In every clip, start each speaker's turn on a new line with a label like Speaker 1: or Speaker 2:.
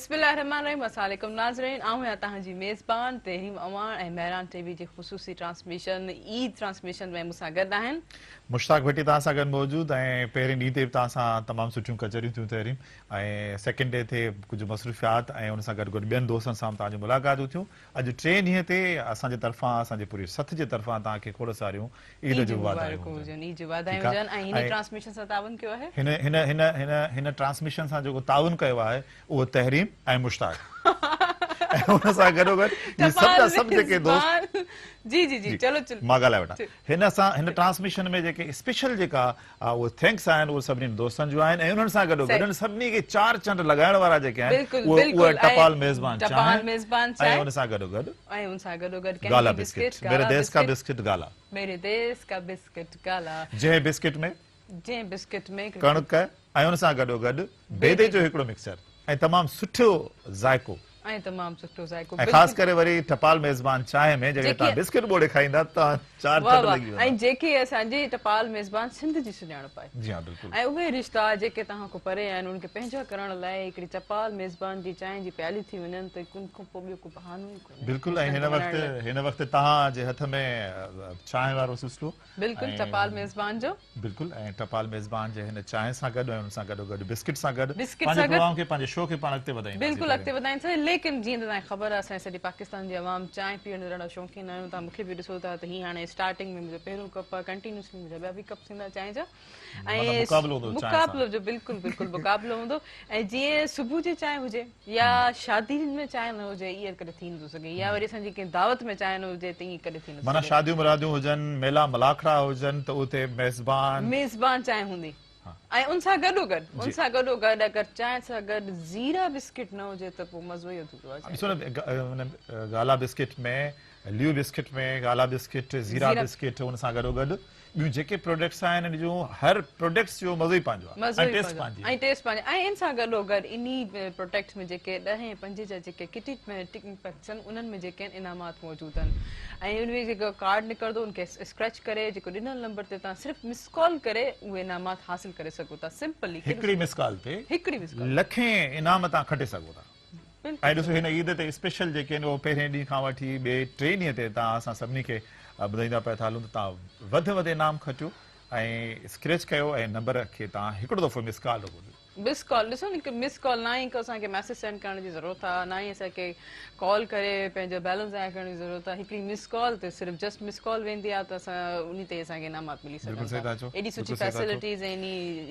Speaker 1: बिस्मिल्लाहिर्रहमानिर्रहीम। अस्सलाम वालेकुम नाज़रीन, आऊं या तहांजी मेज़बान तहरीम अवान ऐं मेहरान टीवी जी ख़ुसूसी ट्रांसमिशन ईद ट्रांसमिशन में मूंसां गॾु आहिनि
Speaker 2: मुश्ताक भट्टी तव्हां सां गॾु मौजूदु ऐं पहिरें ॾींहं ते तव्हां सां तमामु सुठियूं कचरियूं थियूं तहरीम ऐं सेकेंड डे ते कुझु मसरूफ़ियात ऐं उन सां गॾु गॾु ॿियनि दोस्तनि सां तव्हांजी मुलाक़ातूं थियूं। अॼु टे ॾींहं ते असांजे तरफ़ां असांजे पूरे सथ जे तरफ़ां तव्हांखे खोड़ सारियूं ईद जूं वाधायूं हुजनि।
Speaker 1: ईद जूं वाधायूं
Speaker 2: ठीकु
Speaker 1: हुजनि। ऐं हिन
Speaker 2: आहे।
Speaker 1: ट्रांसमिशन सां तावन कयो आहे
Speaker 2: हिन हिन हिन हिन हिन ट्रांसमिशन सां जेको ताउन कयो आहे उहो तहरीम ऐं मुश्ताक ऐं उन सां गॾोगॾु इहे सभु जेके दोस्त
Speaker 1: जी जी जी चलो चलो
Speaker 2: मां ॻाल्हाए वठां हिन ट्रांसमिशन में जेके स्पेशल जेका उहे थैंक्स आहिनि उहे सभिनी दोस्तनि जूं आहिनि ऐं उन्हनि सां गॾोगॾु सभिनी खे चार चंड लॻाइण वारा जेके आहिनि उहे टपाल मेज़बान चांहि ऐं उन सां गॾोगॾु गाला बिस्किट मेरे देश का बिस्किट गाला जंहिं बिस्किट में कणिक ऐं उन सां गॾोगॾु बेदे जो हिकिड़ो मिक्सचर ऐं तमामु सुठो ज़ाइको ऐं ख़ासि करे वरी टपाल मेज़बान चांहि में जेके तव्हां बिस्किट ॿोड़े खाईंदा तव्हां चार चंड लॻी वेंदा।
Speaker 1: ऐं जेके असांजी टपाल मेज़बान सिंध जी सुञाणप आहे।
Speaker 2: जी हां बिल्कुलु।
Speaker 1: ऐं उहे रिश्ता जेके तव्हां खां परे आहिनि उनखे पंहिंजा करण लाइ हिकिड़ी टपाल मेज़बान जी चांहि जी प्याली थी वञनि त उन खां पोइ ॿियो को बहानो ई कोन्हे।
Speaker 2: बिल्कुलु। ऐं हिन वक़्तु तव्हांजे हथ में चांहि वारो सिलसिलो
Speaker 1: बिल्कुलु टपाल मेज़बान जो बिल्कुलु
Speaker 2: ऐं टपाल मेज़बान जे हिन चांहि सां गॾु ऐं उन सां गॾोगॾु बिस्किट सां गॾु पंहिंजे प्रोग्राम खे पंहिंजे शो खे पाण अॻिते वधाईंदासीं।
Speaker 1: बिल्कुलु अॻिते वधाईंदासीं। लेकिन जीअं त तव्हांखे ख़बर आहे असांजे सॼे पाकिस्तान जी आवाम चांहि पीअण ॾाढा शौक़ीन आहियूं। तव्हां मूंखे बि ॾिसो था त हीअं हाणे स्टार्टिंग में मुंहिंजो पहिरियों कप आहे कंटिन्यूसली मुंहिंजा ॿिया बि कप थींदा चांहि जा ऐं मुक़ाबिलो जो बिल्कुलु बिल्कुलु मुक़ाबिलो हूंदो। ऐं जीअं सुबुह जी चांहि हुजे या शादियुनि में चांहि न हुजे ईअं कॾहिं थी नथो सघे या वरी असांजी कंहिं दावत में चांहि न हुजे त ईअं कॾहिं थी नथो सघे।
Speaker 2: माना शादियूं मुरादियूं हुजनि मेला मलाखड़ा हुजनि त उते
Speaker 1: मेज़बान चांहि हूंदी। ऐं उन सां गॾोगॾु अगरि चांहि सां गॾु ज़ीरा बिस्किट न हुजे त पोइ मज़ो ई अधूरो आहे।
Speaker 2: ॾिसो न गाला बिस्किट में लियू बिस्किट में गाला बिस्किट ज़ीरा बिस्किट उन सां गॾोगॾु ॿियूं जेके प्रोडक्ट्स आहिनि जूं हर प्रोडक्ट्स जो मज़ो ई पंहिंजो आहे
Speaker 1: ऐं टेस्ट पंहिंजो ऐं इन सां गॾोगॾु इन प्रोडक्ट्स में जेके 10 5 जा जेके किट में पैक्स आहिनि उन्हनि में जेके आहिनि इनामात मौजूदु आहिनि ऐं उन में जेको कार्ड निकिरंदो उनखे स्क्रैच करे जेको ॾिनल नंबर ते तव्हां सिर्फ़ु मिस कॉल करे उहे इनामात हासिल करे सघो था। सिंपली
Speaker 2: हिकिड़ी मिस कॉल ते लखें इनाम तव्हां खटे सघो था। ऐं ॾिसो हिन ईद ते स्पेशल जेके आहिनि उहो पहिरें ॾींहं खां वठी ॿिए टे ॾींहं ते तव्हां असां सभिनी खे ॿुधाईंदा पिया था हलूं त तव्हां वधि वधि इनाम खटियो ऐं स्क्रैच कयो ऐं नंबर खे तव्हां हिकिड़ो दफ़ो मिस कॉल
Speaker 1: मिस कॉल ॾिसो न मिस कॉल ना ई असांखे मैसेज सेंड करण जी ज़रूरत आहे ना ई असांखे कॉल करे पंहिंजो बैलेंस ज़ाया करण जी ज़रूरत आहे। हिकिड़ी मिस कॉल ते सिर्फ़ु जस्ट मिस कॉल वेंदी आहे त असां उन ते असांखे इनामात मिली सघनि। एॾी सुठी फैसिलिटीज़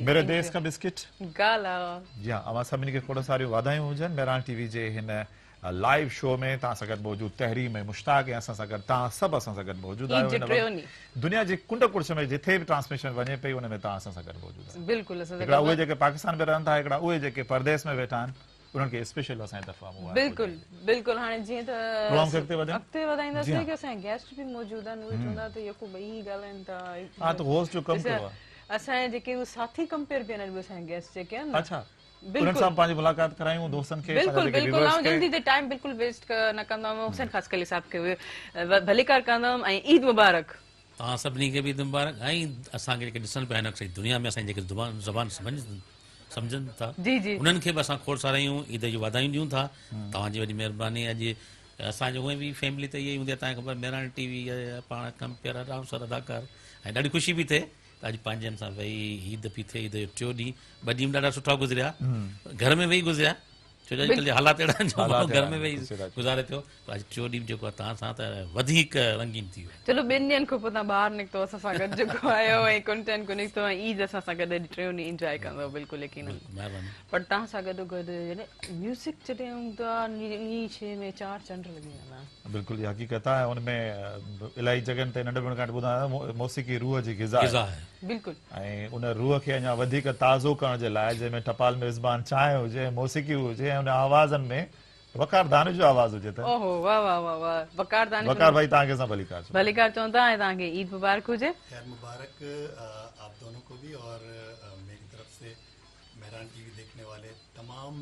Speaker 2: मेरे देश का बिस्किट
Speaker 1: गाला। जी
Speaker 2: हां अवां सभिनी खे खोड़ सारियूं वाधायूं हुजनि। मेहरान टीवी जे हिन लाइव शो में तव्हां सां गॾु मौजूदु तहरीम ऐं मुश्ताक ऐं असां सां गॾु तव्हां सभु असां सां गॾु मौजूदु आहियो। दुनिया जे कुंड कुर्श में जिथे बि ट्रांसमिशन वञे पई उन में तव्हां असां सां गॾु मौजूदु आहियो।
Speaker 1: बिल्कुलु
Speaker 2: हिकिड़ा उहे जेके पाकिस्तान में रहनि था हिकिड़ा उहे जेके परदेस में वेठा आहिनि उन्हनि खे स्पेशल असांजे तरफ़ां
Speaker 1: बिल्कुलु बिल्कुलु। हाणे जीअं त अॻिते वधाईंदासीं कि असांजा गेस्ट बि मौजूदु आहिनि उहे चवंदा त यको ॿई ॻाल्हाइनि था।
Speaker 2: हा त होस्ट जो कमु कयो आहे।
Speaker 1: असांजे जेके उहे साथी कंपेयर पिया आहिनि उहे असांजा गेस्ट जेके आहिनि
Speaker 2: अच्छा उन्हनि सां पंहिंजी मुलाक़ात करायूं दोस्तनि खे।
Speaker 1: बिल्कुलु बिल्कुलु आउं जल्दी ते टाइम बिल्कुलु वेस्ट न कंदमि। हुसैन ख़ासकली साहब खे भलीकार कंदमि ऐं ईद मुबारक
Speaker 3: तव्हां सभिनी खे बि ईद मुबारक। ऐं असांखे जेके ॾिसनि पिया हिन सॼी दुनिया में असांजी जेके ज़बान सम्झनि था उन्हनि खे बि असां खोड़ सारायूं ईद जूं वाधायूं ॾियूं था। तव्हांजी वॾी महिरबानी। अॼु असांजो उहे बि फैमिली त इहा ई हूंदी आहे तव्हांखे ख़बर मेहरान टीवी पाण कंपेयर रामसर अदाकार ऐं ॾाढी ख़ुशी बि थिए त अॼु पंहिंजनि सां वेही ईद बि थिए। ईद जो टियों ॾींहुं 2 ॾींहं ॾाढा सुठा गुज़रिया घर में वेही गुज़रिया छो जो अॼुकल्ह जे हालात अहिड़ा आहिनि घर में वेही गुज़ारे थियो। अॼु टियों ॾींहुं जेको आहे तव्हां सां त वधीक रंगीन थी वियो।
Speaker 1: चलो 2 ॾींहंनि खां पोइ तव्हां ॿाहिरि निकितो असां सां गॾु जेको आयो ऐं कंटेंट को निकितो ऐं ईद असां सां गॾु टियों ॾींहुं इंजॉय कंदो बिल्कुलु यकीन।
Speaker 3: महिरबानी।
Speaker 1: पर तव्हां सां गॾोगॾु म्यूज़िक जॾहिं हूंदो आहे इन शइ में 4 चंड लॻी वेंदा आहिनि।
Speaker 2: बिल्कुलु इहा हक़ीक़त आहे। हुनमें इलाही जॻहियुनि ते नंढपण खां ॿुधायो मौसीक़ी रूह जी ग़िज़ा आहे।
Speaker 1: बिल्कुलु।
Speaker 2: ऐं उन रूह खे अञा वधीक ताज़ो करण जे लाइ जंहिंमें टपाल मेज़बान चांहि हुजे मौसीक़ी हुजे ऐं उन आवाज़नि में वकार दानिश जो आवाज़ हुजे त
Speaker 1: ओहो वाह वाह वाह वाह वकार दानिश
Speaker 2: भाई तव्हांखे असां
Speaker 1: भलीकार चवंदा ऐं तव्हांखे ईद मुबारक हुजे।
Speaker 4: खैर मुबारक आप दोनों को भी और मेरी तरफ से मेहरान टीवी देखने वाले तमाम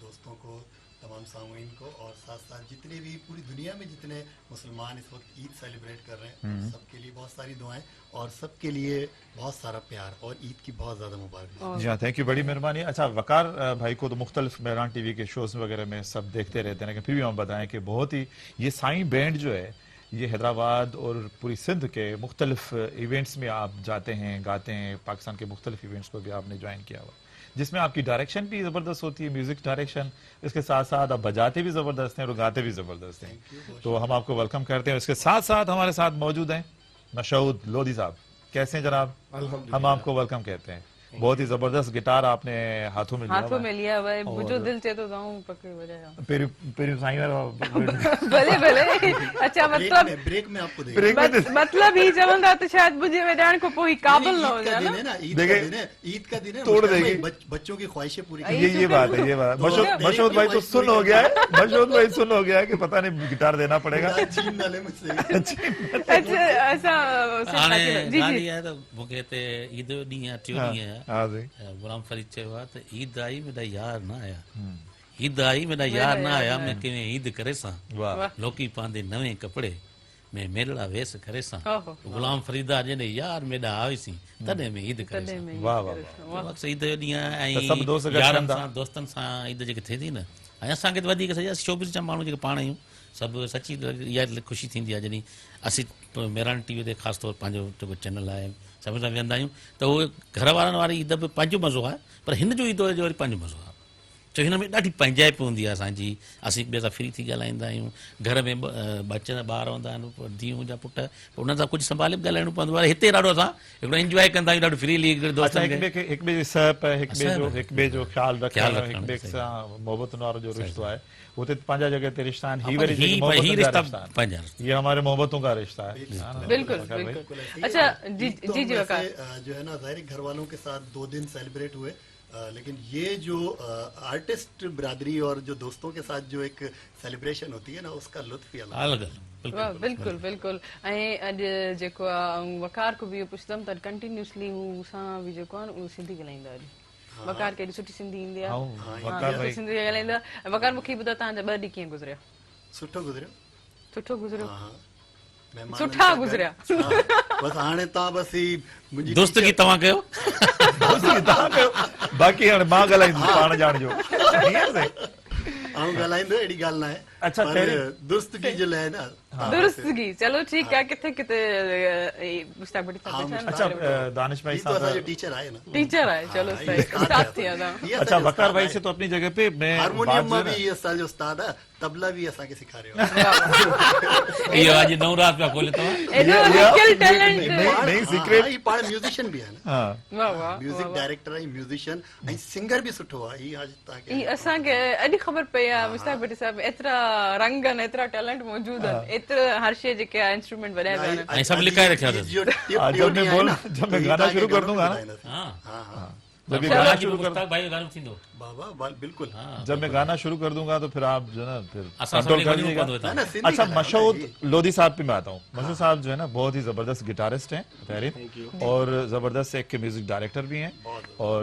Speaker 4: दोस्तों को तमाम सामुईन को, और साथ साथ जितने भी पूरी दुनिया में जितने मुसलमान इस वक्त ईद सेलिब्रेट कर रहे हैं सबके लिए बहुत सारी दुआएं और सबके लिए बहुत सारा प्यार और ईद की बहुत ज़्यादा मुबारक।
Speaker 2: जी हाँ, थैंक यू, बड़ी मेहरबानी। अच्छा, वकार भाई को तो मुख्तलिफ मेहरान टीवी के शोज़ वगैरह में सब देखते रहते हैं, लेकिन फिर भी हम बताएं कि बहुत ही ये साईं बैंड जो है ये हैदराबाद और पूरी सिंध के मुख्तलिफ इवेंट्स में आप जाते हैं, गाते हैं, पाकिस्तान के मुख्तलिफ इवेंट्स को भी आपने ज्वाइन किया हुआ, जिसमें आपकी डायरेक्शन भी ज़बरदस्त होती है, म्यूज़िक डायरेक्शन, इसके साथ साथ आप बजाते भी ज़बरदस्त हैं और गाते भी ज़बरदस्त हैं। तो हम आपको वेलकम करते हैं। इसके साथ साथ हमारे साथ मौजूद हैं मशहूद लोधी साहब। कैसे हैं जनाब? हम आपको वेलकम कहते हैं। बहुत ही जबरदस्त गिटार आपने हाथों में
Speaker 1: लिया हुआ है। मुझे दिल से तो जाऊं पकड़ बजाया
Speaker 2: पेरी साईं
Speaker 1: भले भले। अच्छा, मतलब
Speaker 4: ब्रेक में आपको देंगे,
Speaker 1: मतलब ही चवंदा तो शायद मुझे वजाण को कोई काबिल न हो जाए ना।
Speaker 4: ईद का दिन है,
Speaker 2: तोड़ देंगे
Speaker 4: बच्चों की ख्वाहिशें पूरी।
Speaker 2: ये बात है, ये बात। मशहूद भाई तो सुन हो गया है, मशहूद भाई सुन हो गया है कि पता नहीं गिटार देना पड़ेगा।
Speaker 1: अच्छा, ऐसा
Speaker 3: जी जी है तो मूंखे ते ईद ॾींहुं आहे, टियों ॾींहुं आहे। गुलाम फरीद चयो आहे त ईद आई मेरा यार न आया, ईद आई मेरा यार न आया, मैं किवें ईद करे सां, लोकी पांदे नवे कपड़े मैं मेलड़ा वेस करे सां, गुलाम फरीदा जने यार मेरा आवीसी तॾहिं मैं ईद करे सां।
Speaker 2: वाह वाह वाह।
Speaker 3: ईद जो ॾींहुं आहे ऐं यारनि सां दोस्तनि सां ईद जेके थिए थी न, ऐं असांखे त वधीक सॼा शोबिस जा माण्हू जेके पाण आहियूं सभु सची इहा ख़ुशी थींदी आहे जॾहिं असीं मेहरान टीवी ते ख़ासि तौरु पंहिंजो जेको चैनल आहे सभिनि सां वेहंदा आहियूं त उहे घर वारनि वारी ईद बि पंहिंजो मज़ो आहे, पर हिन जो ईद जो वरी पंहिंजो मज़ो आहे। छो हिन में ॾाढी पंहिंजाइप हूंदी आहे असांजी, असीं ॿिए सां फ्री थी ॻाल्हाईंदा आहियूं, घर में बच्चा ॿार हूंदा आहिनि, धीअ जा पुट, उन्हनि सां कुझु संभाले बि ॻाल्हाइणो पवंदो आहे। हिते ॾाढो असां हिकिड़ो इंजॉय कंदा आहियूं, ॾाढो फ्रीली दोस्तनि खे
Speaker 2: हिक ॿिए हिक ॿिए जो ख़्यालु रखणु, हिक ॿिए सां मोहबतुनि वारो जो रिश्तो आहे उते पंहिंजा जगह ते रिश्ता आहिनि।
Speaker 3: ही रिश्ता पंहिंजा,
Speaker 2: ये हमारे मोहब्बतों का रिश्ता है।
Speaker 1: बिल्कुल बिल्कुल। अच्छा जी जी जी वकार,
Speaker 4: जो है ना ज़ाहिर घर वालों के साथ 2 दिन सेलिब्रेट हुए, लेकिन ये जो आर्टिस्ट बिरादरी और जो दोस्तों के साथ जो एक सेलिब्रेशन होती है ना, उसका लुत्फ ही अलग है।
Speaker 1: बिल्कुल बिल्कुल। ऐं अॼु जेको आहे वकार को बि इहो पुछंदमि त कंटिन्यूसली हू सां बि जेको आहे न उहो सिंधी ॻाल्हाईंदा आहिनि। वकार केॾी सुठी सिंधी ईंदी आहे, सिंधी ॻाल्हाईंदा। वकार मूंखे ॿुधायो तव्हांजा 2 ॾींहं कीअं गुज़रिया?
Speaker 4: सुठो गुज़रियो,
Speaker 1: सुठा गुज़रिया।
Speaker 4: बस हाणे तव्हां बस ही मुंहिंजी
Speaker 3: दोस्तगी तव्हां कयो,
Speaker 2: बाक़ी हाणे मां ॻाल्हाईंदुसि पाण ॼाणिजो।
Speaker 4: आऊं ॻाल्हाईंदो, अहिड़ी ॻाल्हि न आहे।
Speaker 2: अच्छा,
Speaker 4: दुरुस्तगी जे लाइ न,
Speaker 1: दुरुस्तगी चलो ठीक है। किथे किथे
Speaker 2: अच्छा, दानिश भाई साहब
Speaker 4: टीचर आए ना,
Speaker 1: टीचर आए, चलो सही साथ थी आदा।
Speaker 2: अच्छा, वकार भाई से तो अपनी जगह पे मैं
Speaker 4: हारमोनियम में भी ये साल जो उस्ताद है, तबला भी असांखे सेखारियो।
Speaker 3: ये आज नौ रात पे खोले तो
Speaker 1: एडो स्किल टैलेंट
Speaker 2: नहीं सीक्रेट
Speaker 4: ही पाण म्यूजिशियन भी है ना।
Speaker 2: हां,
Speaker 1: वाह वाह।
Speaker 4: म्यूजिक डायरेक्टर है, म्यूजिशियन ऐं सिंगर भी सुठो आहे। ही आज ताके
Speaker 1: ई असांखे अॼु ख़बर पई आहे मुश्ताक भट्टी साहब एतिरा रंग आहिनि, एतिरा टैलेंट मौजूद आहिनि, एतिरा हर शइ जेके आहे इंस्ट्रूमेंट वॼाए पिया आहिनि।
Speaker 3: ऐं सभु लिखाए रखिया अथसि।
Speaker 2: जब मैं गाना शुरू कर दूंगा ना,
Speaker 3: हाँ
Speaker 2: जब मैं गाना शुरू कर
Speaker 3: भाई गाना थींदो
Speaker 4: बाबा बिल्कुल,
Speaker 2: जब मैं गाना शुरू कर दूंगा तो फिर आप जो ना फिर
Speaker 3: असां
Speaker 2: कंट्रोल कर
Speaker 3: सभिनी
Speaker 2: लीजिएगा।
Speaker 3: खे
Speaker 4: ना सिंधी
Speaker 2: अच्छा,
Speaker 4: गाना
Speaker 2: मशहूद लोधी साहब पे मैं आता हूँ। मशहूद साहब जो है ना बहुत ही जबरदस्त गिटारिस्ट हैं तहरीर, और जबरदस्त एक के म्यूजिक डायरेक्टर भी हैं। और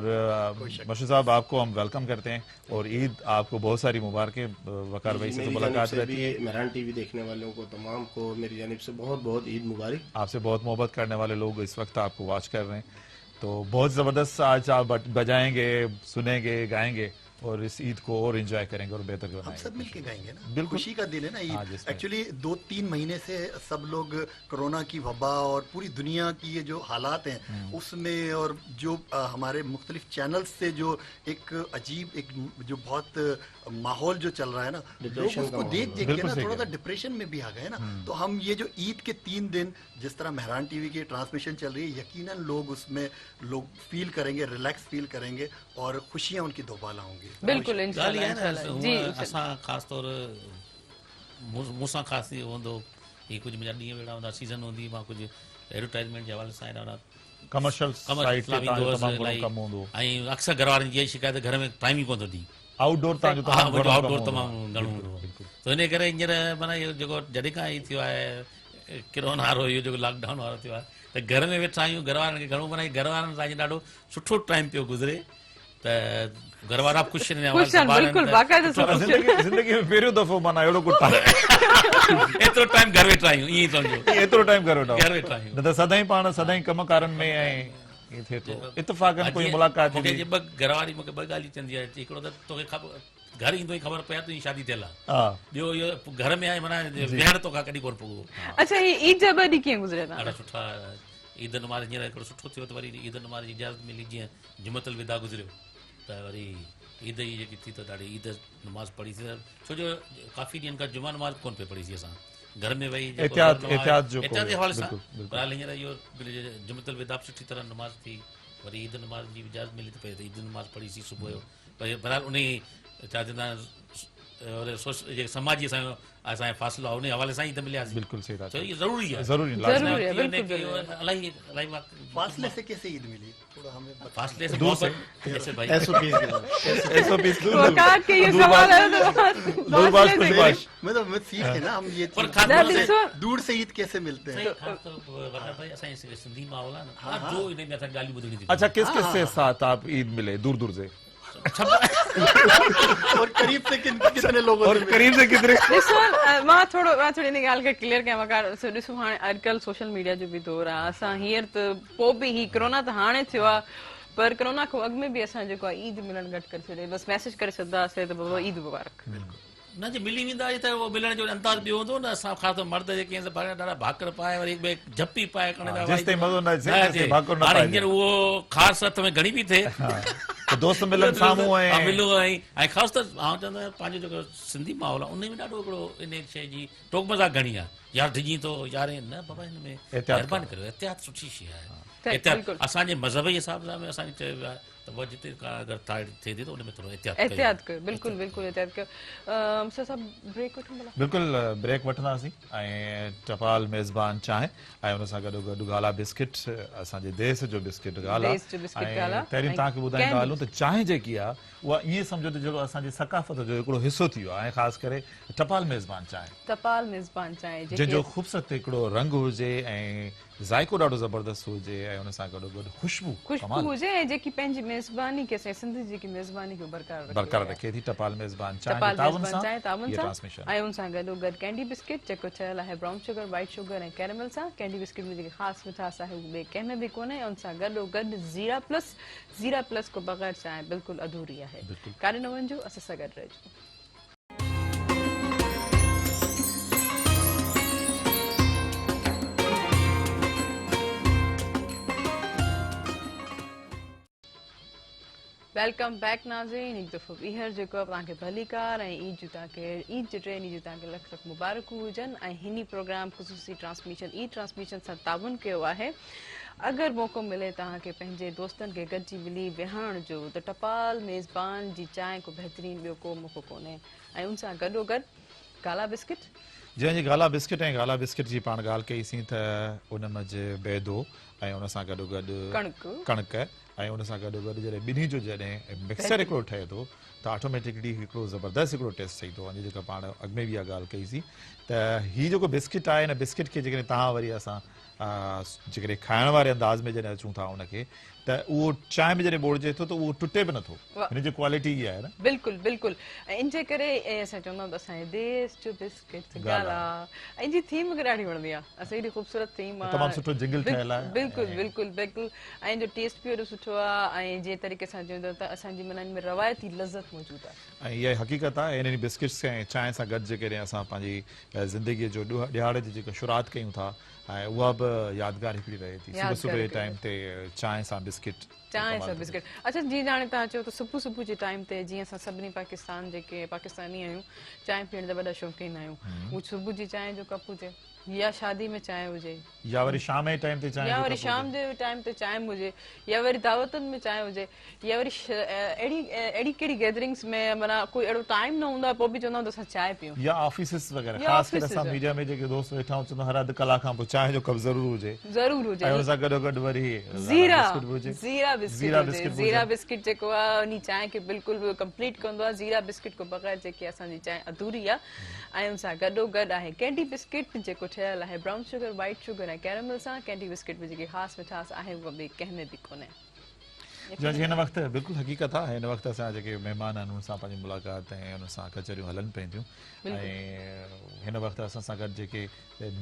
Speaker 2: मशहूद साहब आपको हम वेलकम करते हैं और ईद आपको बहुत सारी मुबारकें। वकार भाई से तो मुलाकात रहती है,
Speaker 5: मेहरान टीवी देखने वालों को तमाम को मेरी जानिब से बहुत बहुत ईद मुबारक।
Speaker 2: आपसे बहुत मोहब्बत करने वाले लोग इस वक्त आपको वॉच कर रहे हैं, तो बहुत ज़बरदस्त आज आप बजाएंगे, सुनेंगे, गाएंगे और इस ईद को और एंजॉय करेंगे और बेहतर
Speaker 4: हम
Speaker 2: बनाएंगे।
Speaker 4: सब मिलके गाएंगे ना,
Speaker 2: बिल्कुल।
Speaker 4: खुशी का दिन है ना
Speaker 2: हाँ,
Speaker 4: ईद।
Speaker 2: जिसमें-
Speaker 4: एक्चुअली 2-3 महीने से सब लोग कोरोना की वबा और पूरी दुनिया की ये जो हालात हैं उसमें, और जो हमारे मुख्तलिफ चैनल्स से जो एक अजीब एक जो बहुत माहौल जो चल रहा है ना, लोग उसको देख देख के
Speaker 2: बिल्कुल
Speaker 4: ना
Speaker 2: सही
Speaker 4: थोड़ा
Speaker 2: कह
Speaker 4: सा डिप्रेशन में भी आ गए ना। तो हम ये जो ईद के 3 दिन जिस तरह मेहरान टीवी की ट्रांसमिशन चल रही है, यकीनन लोग उसमें लोग फील करेंगे, रिलैक्स फील करेंगे और खुशियां उनकी दोबाला होंगी।
Speaker 1: बिल्कुल
Speaker 3: ॻाल्हि इहा
Speaker 1: इंशाल्लाह
Speaker 3: आहे न,
Speaker 1: जी।
Speaker 3: हूअं असां ख़ासि तौरु मूंसां ख़ासि इहो हूंदो, हीअ कुझु मुंहिंजा ॾींहं वेड़ा हूंदा, सीज़न हूंदी, मां कुझु एडवर्टाइज़मेंट जे हवाले सां ॾाढा
Speaker 2: कमर्शियल साइट ते तव्हांजो तमामु घणो कमु हूंदो,
Speaker 3: ऐं अक्सर घर वारनि जी इहा शिकायत, घर में टाइम ई कोन थो ॾी।
Speaker 2: आउटडोर तव्हांजो तमामु घणो
Speaker 3: आउटडोर
Speaker 2: कमु
Speaker 3: तमामु
Speaker 2: हूंदो।
Speaker 3: घणो हूंदो आहे। त इन करे हींअर माना इहो जेको जॾहिं खां ई थियो आहे किरोना वारो, इहो जेको लॉकडाउन वारो थियो आहे, त घर में वेठा आहियूं, घर वारनि खे घणो माना घर वारनि सां ॾाढो सुठो टाइम पियो गुज़रे। त घर वारा ख़ुशि आहिनि
Speaker 1: ख़ुशि आहिनि, बिल्कुलु बाक़ाइदा
Speaker 2: ज़िंदगी में पहिरियों दफ़ो माना अहिड़ो कुझु
Speaker 3: एतिरो टाइम घर वेठा आहियूं ईअं सम्झो
Speaker 2: एतिरो टाइम करो
Speaker 3: घर वेठा आहियूं
Speaker 2: न त सदाईं पाण सदाईं कमकारनि में ऐं ईअं थिए थो इतफ़ाक़नि कोई मुलाक़ात
Speaker 3: मूंखे
Speaker 2: थी
Speaker 3: जे ॿ घरवारी मूंखे ॿ ॻाल्हियूं चवंदी आहे हिकिड़ो त तोखे घर ईंदो ई ख़बर पए तुंहिंजी शादी थियल आहे
Speaker 2: हा
Speaker 3: ॿियो इहो घर में आहे माना वेहण तोखां कॾहिं कोन पुॻो
Speaker 1: अच्छा ही ईद जा 2 ॾींहं कीअं गुज़रिया था?
Speaker 3: ॾाढा सुठा ईद नमाज़ हींअर हिकिड़ो सुठो थियो त वरी ईद नमाज़ जी इजाज़त मिली जीअं जुमतल विदा गुज़रियो त वरी ईद जी जेकी थी त ॾाढी ईद नमाज़ पढ़ी थी छो जो काफ़ी ॾींहंनि खां जुमा नमाज़ कोन पिए पढ़ीसीं असां घर में वेही
Speaker 2: एहतियात जो
Speaker 3: एहतियात जे हवाले सां फ़िलहाल हींअर इहो जुमतल विदा बि सुठी तरह नमाज़ थी वरी ईद नमाज़ जी इजाज़त मिली त पए त ईद नमाज़ पढ़ीसीं सुबुह जो वरी बहरहाल उन छा चवंदा आहिनि जेके समाजी असांजो फ़ासिलो आहे उन हवाले सां ईद मिलियासीं
Speaker 2: बिल्कुलु सही था
Speaker 3: छो इहो ज़रूरी आहे
Speaker 2: ज़रूरी
Speaker 1: ज़रूरी है, बिल्कुल
Speaker 3: इलाही इलाही
Speaker 4: फासले से कैसे ईद मिली थोड़ा हमें
Speaker 3: फासले से
Speaker 2: दूर से
Speaker 3: ऐसे भाई
Speaker 2: SOPs
Speaker 1: वक़ात के ये सवाल है तो
Speaker 2: दूरबाज खुशबाश
Speaker 4: मतलब मैं सीख है ना हम ये
Speaker 3: पर
Speaker 4: चीज़।
Speaker 3: खास तौर से
Speaker 4: दूर से ईद कैसे मिलते हैं
Speaker 3: सही ख़ास तौर पर वॾा भाई असांजे सिंधी माहौल आहे न जो इन में असां ॻाल्हियूं ॿुधणी थी
Speaker 2: अच्छा किस किस से साथ आप ईद मिले दूर दूर से
Speaker 4: और करीब से कितने लोगों
Speaker 2: और
Speaker 4: से मिले?
Speaker 2: करीब से कितने
Speaker 1: ॾिसो मां थोरो इन ॻाल्हि खे क्लियर कयां वकार ॾिसो हाणे अॼुकल्ह सोशल मीडिया जो बि दौर आहे असां हींअर त पोइ बि ही कोरोना त हाणे थियो आहे पर कोरोना खां अॻु में बि असां जेको आहे ईद मिलणु घटि करे छॾे बसि मैसेज करे छॾंदासीं त बाबा ईद मुबारक
Speaker 3: न जे मिली वेंदा त उहो मिलण जो अंदाज़ ॿियो हूंदो न असां ख़ासि तौर मर्द जेके आहिनि ॾाढा भाकर पाए वरी ॿिए झपी पाए
Speaker 2: जेसिताईं मज़ो न अचे तेसिताईं भाकुर न
Speaker 3: हाणे
Speaker 2: पाइजे।
Speaker 3: हींअर उहो ख़ासि हथ में घणी बि थिए
Speaker 2: तो दोस्त मिलन साम्हूं
Speaker 3: हा,
Speaker 2: ऐं
Speaker 3: मिलो ऐं ख़ासि त आउं चवंदो आहियां पंहिंजो जेको सिंधी माहौल आहे उन में ॾाढो हिकिड़ो इन शइ जी टोक मज़ाक घणी आहे यार डिॼी थो यारे न बाबा हिन में
Speaker 2: एहतियात
Speaker 3: महिरबानी करियो एहतियात सुठी शइ आहे
Speaker 1: बिल्कुलु।
Speaker 3: एहतियात असांजे मज़हबी हिसाब सां में असांखे चयो वियो आहे त उहा जिते का अगरि थिए थी त उन में थोरो
Speaker 1: एहतियात कयो बिल्कुलु बिल्कुलु एहतियात कयो सर साहब ब्रेक वठूं भला
Speaker 2: बिल्कुलु ब्रेक वठंदासीं ऐं टपाल मेज़बान चांहि ऐं हुन सां गॾो गॾु गाला बिस्किट असांजे देश जो बिस्किट गाला
Speaker 1: देश जो बिस्किट गाला
Speaker 2: ऐं पहिरीं
Speaker 1: ऐं
Speaker 2: तव्हांखे ॿुधाईंदा
Speaker 1: कैंडी।
Speaker 2: हलूं त चांहि जेकी आहे उहा ईअं सम्झो त जेको असांजी सकाफ़त जो हिकिड़ो हिसो थी वियो आहे ऐं ख़ासि करे टपाल मेज़बान चांहि
Speaker 1: तपाल मेज़बान चांहि
Speaker 2: जंहिंजो ख़ूबसूरत हिकिड़ो रंग हुजे ऐं ज़ाइको ॾाढो ज़बरदस्त हुजे ऐं हुन सां गॾो गॾु ख़ुशबू
Speaker 1: खुशबू हुजे ऐं जेकी पंहिंजी मेज़बानी खे असांजी सिंध जेकी मेज़बानी खे
Speaker 2: बरक़रार रखे थी टपाल मेज़बान चांहि
Speaker 1: तपाल
Speaker 2: जे ताउन
Speaker 1: मेज़बान चांहि ताउन
Speaker 2: इहा
Speaker 1: सां
Speaker 2: ट्रांसमिशन
Speaker 1: ऐं उन सां गॾो गॾु कैंडी बिस्किट जेको ठहियल आहे ब्राउन शुगर वाइट शुगर ऐं कैरेमल सां कैंडी बिस्किट में जेकी ख़ासि मिठास आहे उहा ॿिए कंहिं में बि कोन्हे ऐं उन सां गॾो गॾु ज़ीरा प्लस को बग़ैर चांहि बिल्कुलु अधूरी आहे काॾे न वञिजो असां सां गॾु रहिजो वेलकम बैक नाज़रीन हिकु दफ़ो ॿीहर जेको आहे तव्हांखे भलीकार ऐं ईद जो तव्हांखे ईद जे 3 ॾींहं जूं तव्हांखे लख लख मुबारकूं हुजनि ऐं हिन प्रोग्राम ख़ुसूसी ट्रांसमिशन ई ट्रांसमिशन सां ताउन कयो आहे अगरि मौक़ो मिले तव्हांखे पंहिंजे दोस्तनि खे गॾिजी मिली विहण जो त टपाल मेज़बान जी चांहि को बहितरीनु ॿियो को मौक़ो कोन्हे ऐं उन सां गॾोगॾु गाला बिस्किट
Speaker 2: जंहिंजी गाला बिस्किट ऐं गाला बिस्किट जी पाण ॻाल्हि कईसीं त उन मंझि बैदो ऐं उन सां गॾो गॾु कणिक ऐं उन सां गॾो गॾु जॾहिं ॿिन्ही जो जॾहिं मिक्सर हिकिड़ो ठहे थो त ऑटोमेटिकली हिकिड़ो ज़बरदस्त हिकिड़ो टेस्ट ठही थो वञे जेका पाण अॻु में बि इहा ॻाल्हि कईसीं त हीउ जेको बिस्किट आहे हिन बिस्किट खे जेकॾहिं तव्हां वरी असां जेकॾहिं खाइण वारे अंदाज़ में जॾहिं अचूं था उनखे त उहो चांहि में जॾहिं ॿोड़िजे थो त उहो टुटे बि नथो हिन जी क्वालिटी इहा आहे न
Speaker 1: बिल्कुलु बिल्कुलु ऐं इन जे करे असां चवंदा आहियूं त असांजे देश जो बिस्किट गाला ऐं जी थीम मूंखे ॾाढी वणंदी आहे असां एॾी ख़ूबसूरत थीम आहे
Speaker 2: तमामु सुठो जिंगल ठहियल आहे
Speaker 1: बिल्कुलु बिल्कुलु बिल्कुलु ऐं जो टेस्ट बि एॾो सुठो आहे ऐं जंहिं तरीक़े सां चवंदो त असांजी माना इन में रवायती लज़त मौजूदु आहे
Speaker 2: ऐं इहा हक़ीक़त आहे इन बिस्किट्स ऐं चांहि सां गॾु जेकॾहिं असां पंहिंजी ज़िंदगीअ जो ॾियारे जी जेका शुरूआत कयूं था ऐं उहा बि यादगार हिकिड़ी रहे थी सुबुह सुबुह जे टाइम ते चांहि सां बिस्किट
Speaker 1: चांहि सां बिस्किट अच्छा जीअं हाणे तव्हां चओ त सुबुह जे टाइम ते जीअं असां सभिनी पाकिस्तान जेके पाकिस्तानी आहियूं चांहि पीअण जा वॾा शौक़ीन आहियूं उहो सुबुह जी चांहि जो कप हुजे या शादी में चांहि हुजे
Speaker 2: या वरी शाम जे टाइम ते चांहि
Speaker 1: या वरी शाम जे टाइम ते चांहि हुजे या वरी दावतुनि में चांहि हुजे या वरी अहिड़ी कहिड़ी गैदरिंग्स में माना कोई अहिड़ो टाइम न हूंदो आहे पोइ बि चवंदा आहियूं त असां चांहि पियूं
Speaker 2: या ऑफिसिस वग़ैरह ख़ासि करे असां मीडिया में जेके दोस्त वेठा आहियूं चवंदा हर अधु कलाक खां पोइ चांहि जो कप ज़रूरु हुजे ऐं हुन सां गॾो गॾु वरी
Speaker 1: ज़ीरा बिस्किट जेको आहे उन चांहि खे बिल्कुलु कंप्लीट कंदो आहे ज़ीरा बिस्किट खां बग़ैर जेकी असांजी चांहि अधूरी आहे ऐं उन सां गॾो गॾु आहे कैंडी बिस्किट जेको ठहियल आहे ब्राउन शुगर वाइट शुगर ऐं कैरेमल सां कैंडी बिस्किट में जेकी ख़ासि मिठास आहे उहा ॿिए कंहिं में बि कोन्हे
Speaker 2: जो हिन वक़्तु बिल्कुलु हक़ीक़त आहे हिन वक़्तु असां जेके महिमान आहिनि उन सां पंहिंजी मुलाक़ात ऐं उन सां कचरियूं हलनि पियूं थियूं ऐं हिन वक़्तु असां सां गॾु जेके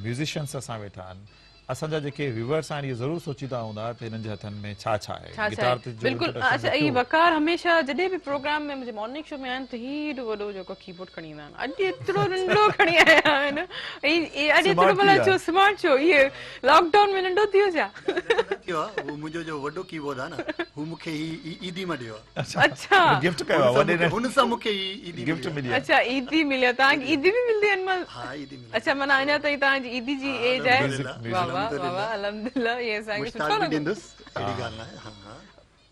Speaker 2: म्यूज़िशियंस असां वेठा आहिनि असांजा जेके व्यूअर्स आहिनि इहे ज़रूरु सोचींदा हूंदा त हिननि जे हथनि में छा छा आहे गिटार ते
Speaker 1: बिल्कुलु अच्छा ई वकार हमेशह जॾहिं बि प्रोग्राम में मुंहिंजे मॉर्निंग शो में आहिनि त हेॾो वॾो जेको कीबोर्ड खणी ईंदा आहिनि अॼु एतिरो नंढो खणी आया आहिनि अॼु एतिरो भला छो स्मार्ट छो इहे लॉकडाउन में नंढो थियो छा
Speaker 4: थियो आहे वो मुंहिंजो जो वॾो कीबोर्ड आहे न हू मूंखे ईदी में ॾियो आहे
Speaker 1: अच्छा
Speaker 2: गिफ्ट कयो आहे वॾे
Speaker 4: हुन सां मूंखे ईदी
Speaker 2: गिफ्ट मिली आहे
Speaker 1: अच्छा ईदी मिलियो तव्हांखे ईदी बि मिलंदी आहिनि
Speaker 4: हा ईदी मिली
Speaker 1: अच्छा माना अञा ताईं तव्हांजी ईदी जी एज आहे वाह वाह वाह वाह अलहमदुलिल्लाह ये असांखे सुठो
Speaker 4: मुश्ताक बि
Speaker 1: लॻो
Speaker 4: ॾींदुसि अहिड़ी ॻाल्हि न आहे हा हा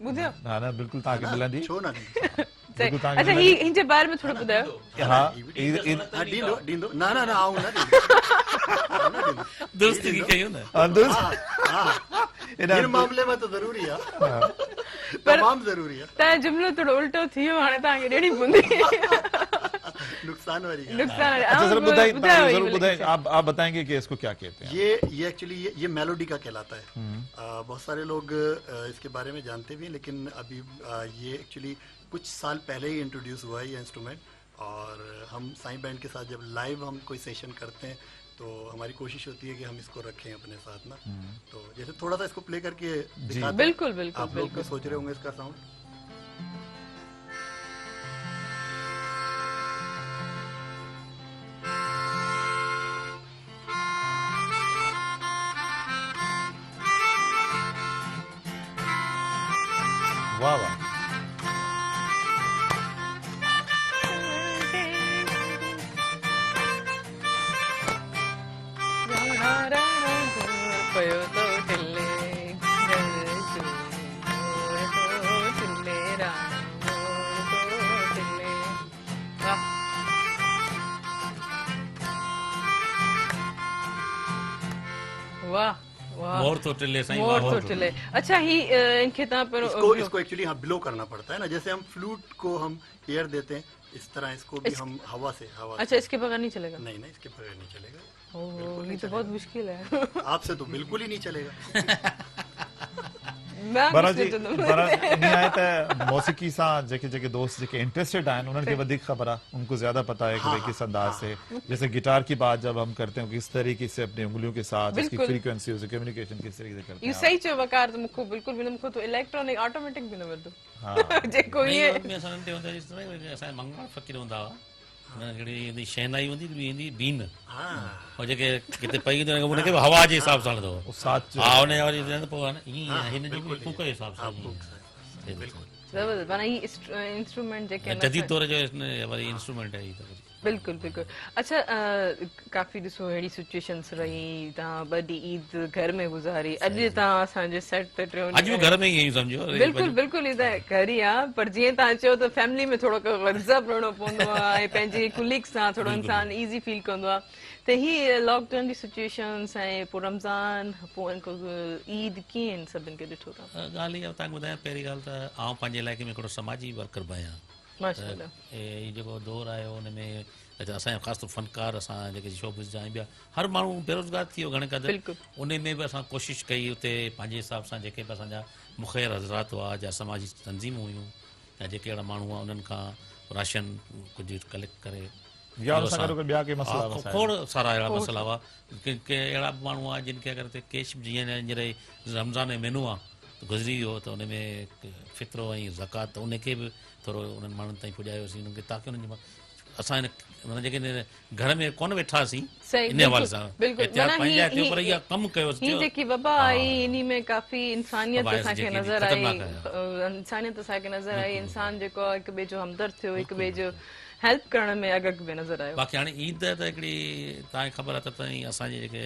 Speaker 1: ॿुधियो
Speaker 2: हा न बिल्कुलु तव्हांखे मिलंदी
Speaker 4: छो न ॾींदुसि
Speaker 1: सही अच्छा हिन जे बारे में थोरो ॿुधायो
Speaker 2: हा
Speaker 4: हा ॾींदो ॾींदो न न न आऊं न ॾींदो
Speaker 3: दोस्ती कयूं न
Speaker 4: हिन मामले में त ज़रूरी आहे तमामु ज़रूरी आहे
Speaker 1: तव्हांजो जुमिलो थोरो उल्टो थी वियो हाणे तव्हांखे ॾियणी पवंदी
Speaker 4: नुकसान वारी ॻाल्हि
Speaker 1: नुकसान
Speaker 2: अच्छा सर
Speaker 1: ॿुधायो
Speaker 2: जरूर बताएं आप बताएंगे कि इसको क्या कहते हैं
Speaker 4: ये एक्चुअली ये मेलोडी का कहलाता है बहुत सारे लोग इसके बारे में जानते भी हैं लेकिन अभी ये एक्चुअली कुछ साल पहले ही इंट्रोड्यूस हुआ है ये इंस्ट्रूमेंट और हम साईं बैंड के साथ जब लाइव हम कोई सेशन करते हैं तो हमारी कोशिश होती है कि हम इसको रखें अपने साथ ना तो जैसे थोड़ा सा इसको प्ले करके दिखाते हैं
Speaker 1: बिल्कुल बिल्कुल
Speaker 4: आप लोग भी सोच रहे होंगे इसका साउंड
Speaker 2: वाह वाह
Speaker 1: पयो तो टिल्ले टिल्ले राम टिल्ले वाह वाह
Speaker 3: मोर तो टिल्ले साईं
Speaker 1: मोर
Speaker 3: वाह
Speaker 1: तो टिल्ले अच्छा ही इनके तहाँ पर
Speaker 4: इसको एक्चुअली हाँ ब्लो करना पड़ता है ना जैसे हम फ्लूट को हम एयर देते हैं इस तरह इसको भी हम हवा से
Speaker 1: अच्छा इसके बगैर नहीं चलेगा
Speaker 4: नहीं नहीं इसके बगैर नहीं चलेगा
Speaker 1: ओह ये तो बहुत मुश्किल है
Speaker 4: आपसे तो बिल्कुल ही नहीं चलेगा
Speaker 2: बरा जी बरा इन आहे त मौसीकी सां जेके जेके दोस्त जेके इंटरेस्टेड आहिनि उन्हनि खे वधीक ख़बर आहे उनको ज्यादा पता है कि भाई किस अंदाज से जैसे गिटार की बात जब हम करते हैं किस तरीके से अपनी उंगलियों के साथ इसकी फ्रीक्वेंसी से कम्युनिकेशन किस तरीके से करते
Speaker 1: ये
Speaker 2: हैं
Speaker 1: सही चयो वकार तो मुखो बिल्कुल भी मुखो तो इलेक्ट्रॉनिक ऑटोमेटिक भी न वरदो
Speaker 2: हाँ
Speaker 1: जेको ये
Speaker 3: असां नंढे हूंदे इस तरह असांजे मंगल फ़कीर हूंदा हुआ हिकिड़ी शहनाई हूंदी हुई ईंदी बीन और जेके किथे पई हूंदी उनखे हवा जे हिसाब सां हलंदो हो
Speaker 2: साथ
Speaker 3: हा उन वरी पोइ ईअं हिन जो बि फूक जे हिसाब सां
Speaker 1: जबरदस्त माना ये इंस्ट्रूमेंट जेके
Speaker 3: जदीद तौर जो वरी इंस्ट्रूमेंट आहे त
Speaker 1: बिल्कुल बिल्कुल अच्छा काफी ॾिसो अहिड़ी सिचुएशन्स रही तव्हां ॿ ॾींहं ईद घर में गुज़ारी अॼु तव्हां असांजे सेट ते टियों
Speaker 3: अॼु बि घर में ई सम्झो
Speaker 1: बिल्कुल बिल्कुल ई त घर ई आहे पर जीअं तव्हां चयो त फैमिली में थोरो रिज़र्व रहणो पवंदो आहे ऐं पंहिंजे कुलीग सां थोरो इंसान ईज़ी फील कंदो आहे त हीअ लॉकडाउन जी सिचुएशन्स ऐं पोइ रमज़ान पोइ ईद कीअं आहिनि सभिनि खे ॾिठो था
Speaker 3: ॻाल्हि इहा तव्हांखे ॿुधायां पहिरीं ॻाल्हि त आउं पंहिंजे इलाइक़े में हिकिड़ो समाजी वर्कर बि आहियां
Speaker 1: माशाअल्लाह
Speaker 3: हीउ जेको दौरु आयो हुन में असांजो ख़ासि तौर फनकार असां जेके शोबिस जा ॿिया हर माण्हू बेरोज़गार थी वियो घणे क़दुरु उन में बि असां कोशिशि कई उते पंहिंजे हिसाब सां जेके बि असांजा मुख़ैर हज़रात हुआ या समाजी तंज़ीमूं हुयूं या जेके अहिड़ा माण्हू हुआ उन्हनि खां राशन कुझु कलेक्ट करे खोड़ सारा अहिड़ा मसइला हुआ के अहिड़ा माण्हू हुआ जिन खे अगरि कैश जीअं हींअर रमज़ान जो महीनो आहे त गुज़री वियो त उन में फितरो ऐं ज़कात उनखे बि थोरो उन्हनि माण्हुनि ताईं पुॼायोसीं उन्हनि खे ताकी उन्हनि जी असां हिन जेके घर में कोन वेठासीं इन हवाले सां पर इहा कमु कयोसीं
Speaker 1: जेकी वबा आई इन में काफ़ी इंसानियत असांखे नज़र आई इंसानियत असांखे नज़र आई इंसान जेको आहे हिक ॿिए जो हमदर्द थियो हिक ॿिए जो हेल्प करण में अॻ में नज़र आयो
Speaker 3: बाक़ी हाणे ईद त हिकिड़ी तव्हांखे ख़बर आहे त असांजे जेके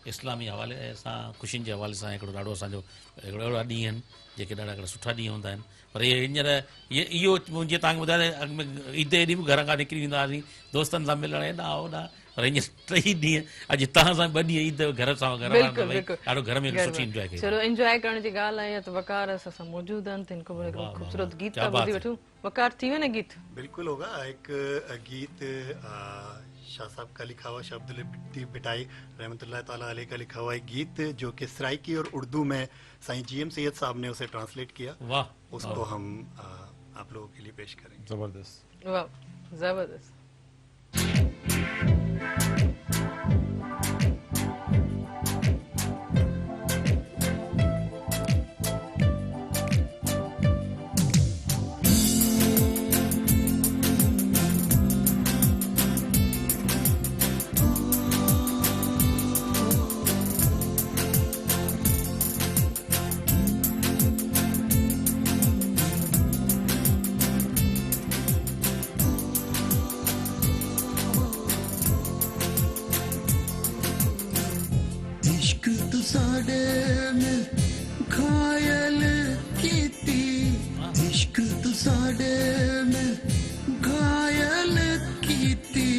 Speaker 3: इस्लामी हवाले सां ख़ुशियुनि जे हवाले सां हिकिड़ो ॾाढो असांजो हिकिड़ो अहिड़ा ॾींहं आहिनि जेके ॾाढा हिकिड़ा सुठा ॾींहं हूंदा आहिनि पर इहे हींअर इहो जीअं तव्हांखे ॿुधायो अॻ में ईद ॾींहुं बि घर खां निकिरी वेंदा हुआसीं दोस्तनि सां मिलण हेॾा होॾा पर हींअर टई ॾींहं अॼु तव्हां सां 2 ॾींहं ईद घर सां ॾाढो घर में सुठी इंजॉय कई
Speaker 1: चलो इंजॉय करण जी ॻाल्हि आहे त वकार असां मौजूद आहिनि त इनको ख़ूबसूरत गीत था ॿुधी वठूं वकार थी वञे गीत
Speaker 4: बिल्कुल होगा एक गीत शाह साहब का लिखा हुआ शाह अब्दुल लतीफ भिटाई रहमतुल्लाह ताला अलैह का लिखा हुआ एक गीत जो कि सराइकी और उर्दू में साईं GM सैयद साहब ने उसे ट्रांसलेट किया,
Speaker 3: वाह,
Speaker 4: उसको हम आप लोगों के लिए पेश करेंगे।
Speaker 2: जबरदस्त।
Speaker 1: वाह, जबरदस्त।
Speaker 6: इश्क तू साडे में घायल कीती, इश्क तू साडे में घायल कीती,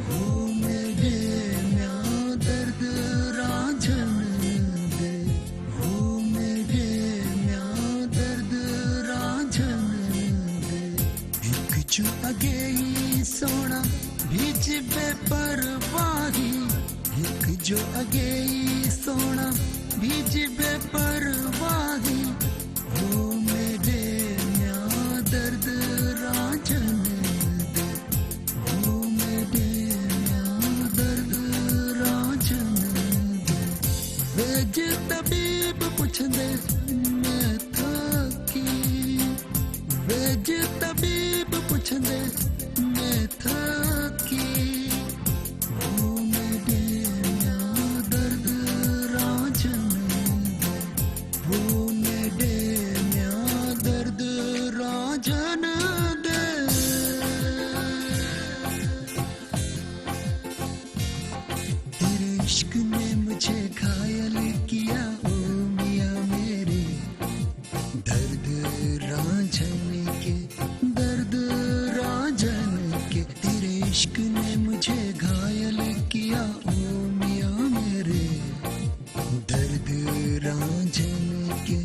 Speaker 6: हो मेरे म्यां दर्द रांझन दे, हो मेरे म्यां दर्द रांझन दे, एक जो अगे ही सोना बीच बेपरवाही, एक जो अगे ही सोना बीच बेपरवाही, वो मेरे म्यां दर्द रांझन दे, वो मेरे म्यां दर्द रांझन दे, वेज तबीब पुछदे मैं थकी, वेज तबीब पुछदे मैं थकी, वो मेरे म्यां दर्द रांझन दे, वो मेरे म्यां दर्द रांझन दे। तेरे इश्क ने मुझे घायल किया ओ मियां मेरे, दर्द रांझन के, दर्द रांझन के, तेरे इश्क ने मुझे घायल किया ओ मियां मेरे, दर्द रांझन के,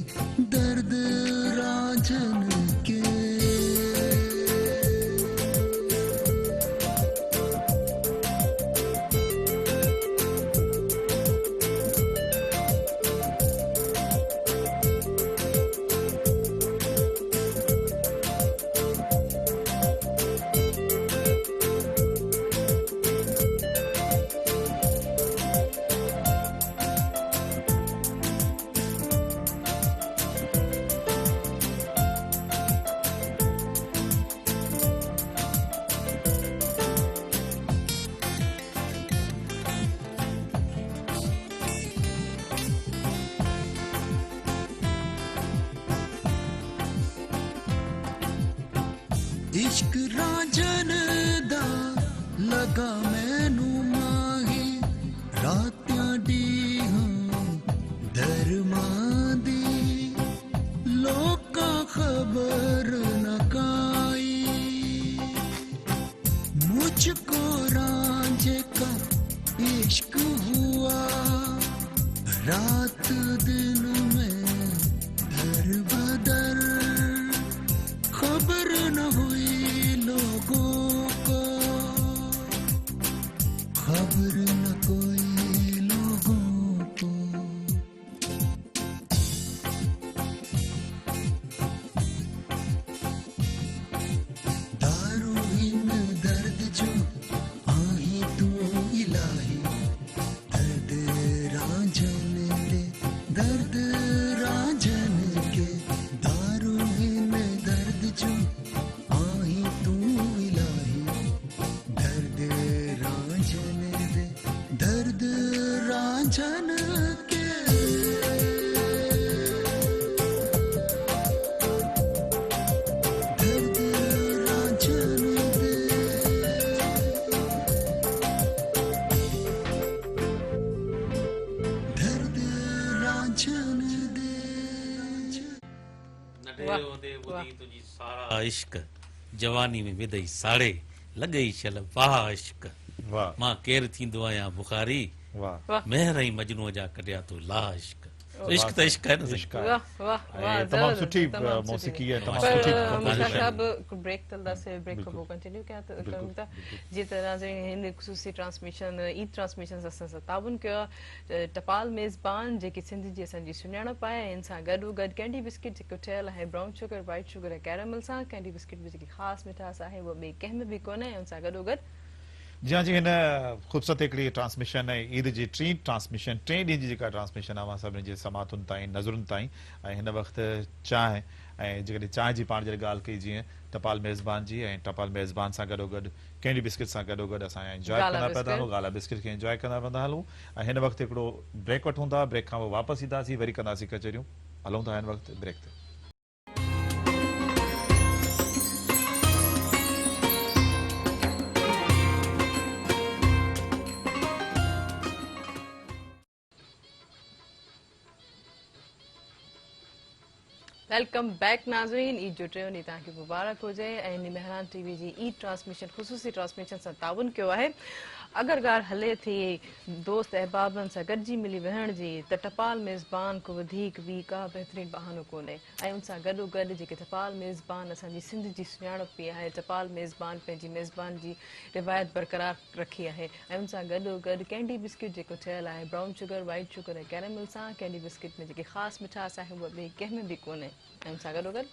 Speaker 6: दर्द रांझन के। इश्क रांझन दा लगा मैनू माही, रात्यां डी दरमां दी, लोकां खबर न काई, मुझको रांझे का इश्क हुआ, रात दिन में दर बदर, खबर न हुई लोगों को, खबर न कोई लोगों को। दारूहीन दर्द जो आही तू इलाही, दर्द रांझन दे, दर्द रांझन के, दारूहीन दर्द जो आही तू इलाही, दर्द रांझन दे, दर्द रांझन के। दर्द रांझन दे, दर्द रांझन दे।
Speaker 3: नंढे हूंदे ॿुधी तुंहिंजी सारा इश्क, जवानी में विधई साड़े, लॻई छल वाह इश्क,
Speaker 2: वाह
Speaker 3: मां केरु थींदो आहियां बुखारी,
Speaker 2: वाह
Speaker 1: वाह,
Speaker 3: महर ऐं मजनूअ जा कढिया तो ला इश्क। इश्क त इश्क आहे न साईं।
Speaker 2: इश्क आहे।
Speaker 1: वाह वाह वाह
Speaker 2: ऐं तमामु
Speaker 1: ज़बरदस्त,
Speaker 2: सुठी
Speaker 1: तमामु
Speaker 2: मौसीक़ी
Speaker 1: सुठी।
Speaker 2: आहे, तमामु
Speaker 1: पर
Speaker 2: सुठी
Speaker 1: मुश्ताक
Speaker 2: composition।
Speaker 1: साहब ब्रेक तलदासीं, ब्रेक खां पोइ कंटिन्यू कयूं था जीअं त नाज़रीन हिन ख़ुसूसी ट्रांसमिशन ईद ट्रांसमिशन असां सां ताउन कयो आहे टपाल मेज़बान जेकी सिंध जी असांजी सुञाणप आहे इन सां गॾोगॾु कैंडी बिस्किट जेको ठहियल आहे ब्राउन शुगर वाइट शुगर ऐं कैरेमल सां कैंडी बिस्किट में जेकी ख़ासि मिठास आहे उहा ॿिए कंहिं में बि कोन्हे उन सां गॾोगॾु
Speaker 2: जी जी हिन ख़ूबसूरत हिकिड़ी ट्रांसमिशन ऐं ईद जी टी ट्रांसमिशन 3 ॾींहं जी जेका ट्रांसमिशन आहे उहा सभिनी जे समातुनि ताईं नज़रुनि ताईं ऐं हिन वक़्तु चांहि ऐं जेकॾहिं चांहि जी पाण जॾहिं ॻाल्हि कई जीअं टपाल मेज़बान जी ऐं टपाल मेज़बान सां गॾोगॾु कैंडी बिस्किट सां गॾोगॾु असां एंजॉय कंदा पिया था हलूं गाला बिस्किट खे एंजॉय कंदा पिया हलूं ऐं हिन वक़्तु हिकिड़ो ब्रेक वठूं था ब्रेक खां पोइ वापसि ईंदासीं वरी कंदासीं कचरियूं हलूं था हिन वक़्तु ब्रेक ते
Speaker 1: वेलकम बैक नाज़रीन ईद जो टियों ॾींहुं तव्हांखे मुबारक हुजे ऐं इन मेहरान टीवी जी ईद ट्रांसमिशन ख़ुसूसी ट्रांसमिशन सां ताउन कयो आहे अगरि ॻाल्हि हले थी दोस्त अहबाबनि सां गॾिजी मिली वेहण जी त टपाल मेज़बान खां वधीक ॿी का बहितरीनु बहानो कोन्हे ऐं उन सां गॾोगॾु जेके टपाल मेज़बान असांजी सिंध जी सुञाणप बि आहे टपाल मेज़बान पंहिंजी मेज़बान जी रिवायत बरक़रार रखी आहे ऐं उन सां गॾोगॾु कैंडी बिस्किट जेको ठहियल आहे ब्राउन शुगर वाइट शुगर ऐं कैरेमल सां कैंडी बिस्किट में जेकी ख़ासि मिठास आहे उहा ॿिए कंहिं में बि कोन्हे ऐं उन सां गॾोगॾु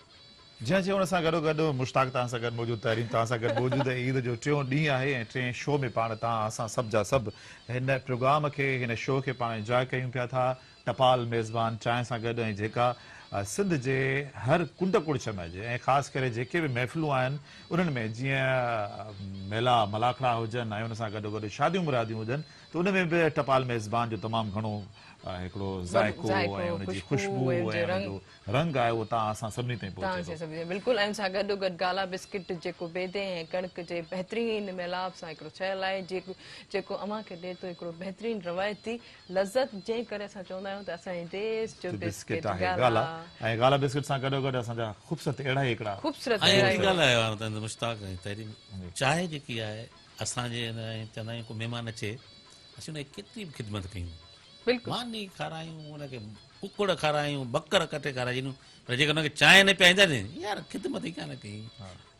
Speaker 2: जी जी हुन सां गॾोगॾु मुश्ताक तव्हां सां गॾु मौजूदु तहरीम तव्हां सां गॾु मौजूदु ईद जो टियों ॾींहुं आहे ऐं टे शो में पाण तव्हां असां सभु जा सभु हिन प्रोग्राम खे हिन शो खे पाण एंजॉय कयूं पिया था टपाल मेज़बान चांहि सां गॾु ऐं जेका सिंध जे हर कुंड कुड़िछ में ऐं ख़ासि करे जेके बि महफ़िलूं आहिनि उन्हनि में जीअं मेला मलाखड़ा हुजनि ऐं उन सां गॾोगॾु शादियूं मुरादियूं हुजनि त उन में बि टपाल मेज़बान जो तमामु घणो हिकिड़ो ज़ाइक़ो ऐं उनजी ख़ुशबू ऐं उनजो रंग आहे उहो तव्हां असां सभिनी ताईं पहुचे थो
Speaker 1: बिल्कुलु ऐं उन सां गॾोगॾु गाला बिस्किट जेको बेदे ऐं कणिक जे बहितरीन मिलाप सां हिकिड़ो ठहियल आहे जेको अव्हां खे ॾिए थो हिकिड़ो बहितरीन रवायती लज़त जंहिं करे असां चवंदा आहियूं त असांजे देश जो बिस्किट
Speaker 2: आहे गाला ऐं गाला बिस्किट सां गॾोगॾु असांजा ख़ूबसूरत अहिड़ा ई हिकिड़ा
Speaker 1: ख़ूबसूरत
Speaker 3: ॻाल्हि आहे मुश्ताक तहरीम चांहि जेकी आहे असांजे चवंदा आहियूं को महिमान अचे असीं हुनजी केतिरी बि ख़िदमत कयूं मानी खारायूं हुनखे कुकड़ खारायूं बकर कटे खारायूं पर जेकर हुनखे चांहि न पीआईंदासीं यार ख़िदमत ई कान कई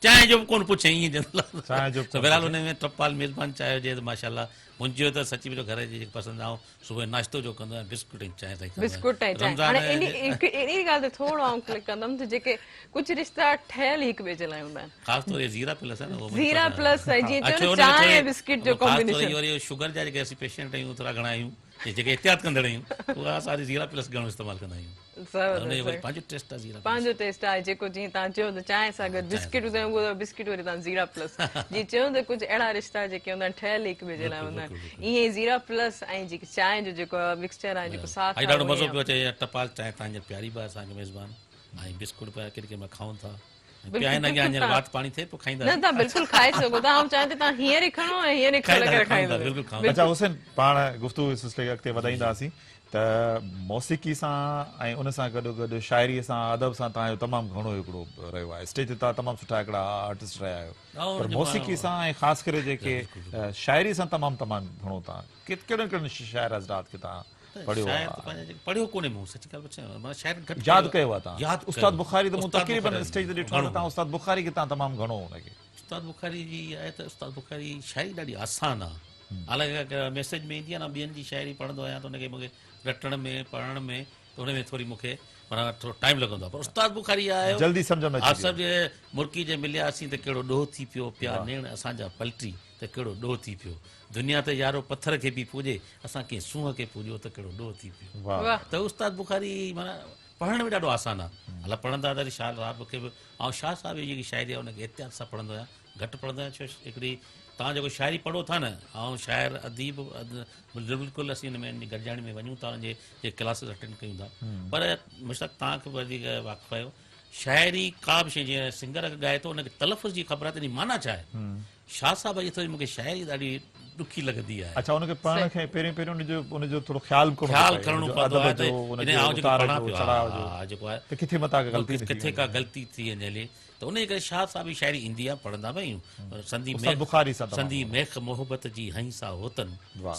Speaker 3: चांहि जो बि कोन पुछे ईअं बहरहाल हुन में टपाल मेज़बान चांहि हुजे त माशाल्लाह मुंहिंजो त सची में घर जी पसंदि आहे सुबुह नाश्तो जो कंदो आहियां बिस्कुट ऐं चांहि ताईं
Speaker 1: बिस्कुट ऐं चांहि हाणे इन ॻाल्हि ते थोरो आउं क्लिक कंदमि त जेके कुझु रिश्ता ठहियल हिक ॿिए जे लाइ हूंदा आहिनि
Speaker 3: ख़ासि तौर ज़ीरा प्लस आहे न
Speaker 1: ज़ीरा प्लस ऐं जीअं चयो चांहि ऐं बिस्किट जो कॉम्बिनेशन
Speaker 3: वरी शुगर जा जेके असीं पेशेंट आहियूं थोरा घणा आहियूं जेके एहतियात कंदड़ आहियूं उहा असां ज़ीरा प्लस घणो इस्तेमालु कंदा आहियूं पंहिंजो टेस्ट आहे ज़ीरा
Speaker 1: पंहिंजो टेस्ट आहे जेको जीअं तव्हां चयो त चांहि सां गॾु बिस्किट हुजनि उहो बिस्किट वरी तव्हां ज़ीरा प्लस जीअं चयो त कुझु अहिड़ा रिश्ता जेके हूंदा आहिनि ठहियल हिक ॿिए जे लाइ हूंदा आहिनि ईअं ई ज़ीरा प्लस ऐं जेकी चांहि जो जेको मिक्सचर आहे जेको साथ
Speaker 3: ॾाढो मज़ो पियो अचे टपाल चांहि तव्हांजे प्यारी बि आहे असांखे मेज़बान ऐं बिस्कुट पिया केॾी केॾी महिल खाऊं था पियाइन अॻियां हींअर वात पाणी थिए पोइ खाईंदा
Speaker 1: न तव्हां बिल्कुलु खाई सघो था ऐं चाहियां तव्हां हींअर ई खणो ऐं हींअर ई खोले करे खाईंदा
Speaker 3: बिल्कुलु
Speaker 2: अच्छा हुसैन पाण गुफ़्तगू सिलसिले खे अॻिते वधाईंदासीं त मौसीक़ी सां ऐं उन सां गॾोगॾु शाइरीअ सां अदब सां तव्हांजो तमामु घणो हिकिड़ो रहियो आहे स्टेज ते तव्हां तमामु सुठा हिकिड़ा आर्टिस्ट रहिया आहियो पर मौसीक़ी सां ऐं ख़ासि करे जेके शाइरी सां तमामु घणो तव्हां कहिड़े कहिड़े शाइर हज़रात खे तव्हां
Speaker 3: पढ़ियो कोन्हे मूं सची ॻाल्हि
Speaker 2: यादि कयो आहे तव्हां उस्ताद बुखारी त मूं तक़रीबन स्टेज ते ॾिठो आहे तव्हां उस्ताद बुखारी खे तव्हां तमामु घणो हुनखे
Speaker 3: उस्ताद बुखारी जी आहे त उस्ताद बुखारी शाइरी ॾाढी आसान आहे हालांकि मैसेज में ईंदी आहे न ॿियनि जी शाइरी पढ़ंदो आहियां त हुनखे मूंखे रटण में पढ़ण में त हुन में थोरी मूंखे माना थोरो टाइम लॻंदो आहे पर उस्ताद बुखारी आहे
Speaker 2: जल्दी सम्झ में
Speaker 3: आसब जे मुर्की जे मिलियासीं त कहिड़ो ॾोह थी पियो पिया नेण असांजा पलटी त कहिड़ो ॾोह थी पियो दुनिया ते यारो पथर खे बि पूॼे असां कंहिं सूंहं खे पूॼियो त कहिड़ो ॾोह थी पियो त उस्ताद बुखारी माना पढ़ण में ॾाढो आसानु आहे हला पढ़ंदा त शाह साहिब खे बि ऐं शाह साहिब जी जेकी शाइरी आहे हुनखे एहतियात सां पढ़ंदो आहियां घटि पढ़ंदो आहियां छो हिकिड़ी तव्हां जेको शाइरी पढ़ो था न ऐं शाइर अदीब बिल्कुलु असीं हिन में गॾिजाणी में वञूं था हुनजे जे क्लासिस अटेंड कयूं था पर मुश्ताक तव्हांखे वधीक वाक़ुफ़ु आहियो शाइरी का बि शइ जीअं सिंगर ॻाए थो हुनखे तलफ़ुज़ जी ख़बर आहे त हिन माना छा आहे शाह साहिब जी थोरी मूंखे शाइरी ॾाढी ॾुखी लॻंदी आहे
Speaker 2: अच्छा हुनखे पढ़ण खे पहिरियों उनजो थोरो ख़्यालु
Speaker 3: करणो पवंदो आहे जेको आहे किथे का ग़लती थी वञे त उनजे करे शाह साहिब जी शाइरी ईंदी आहे पढ़ंदा बि आहियूं संदी मेख मोहबत जी हंसा होतन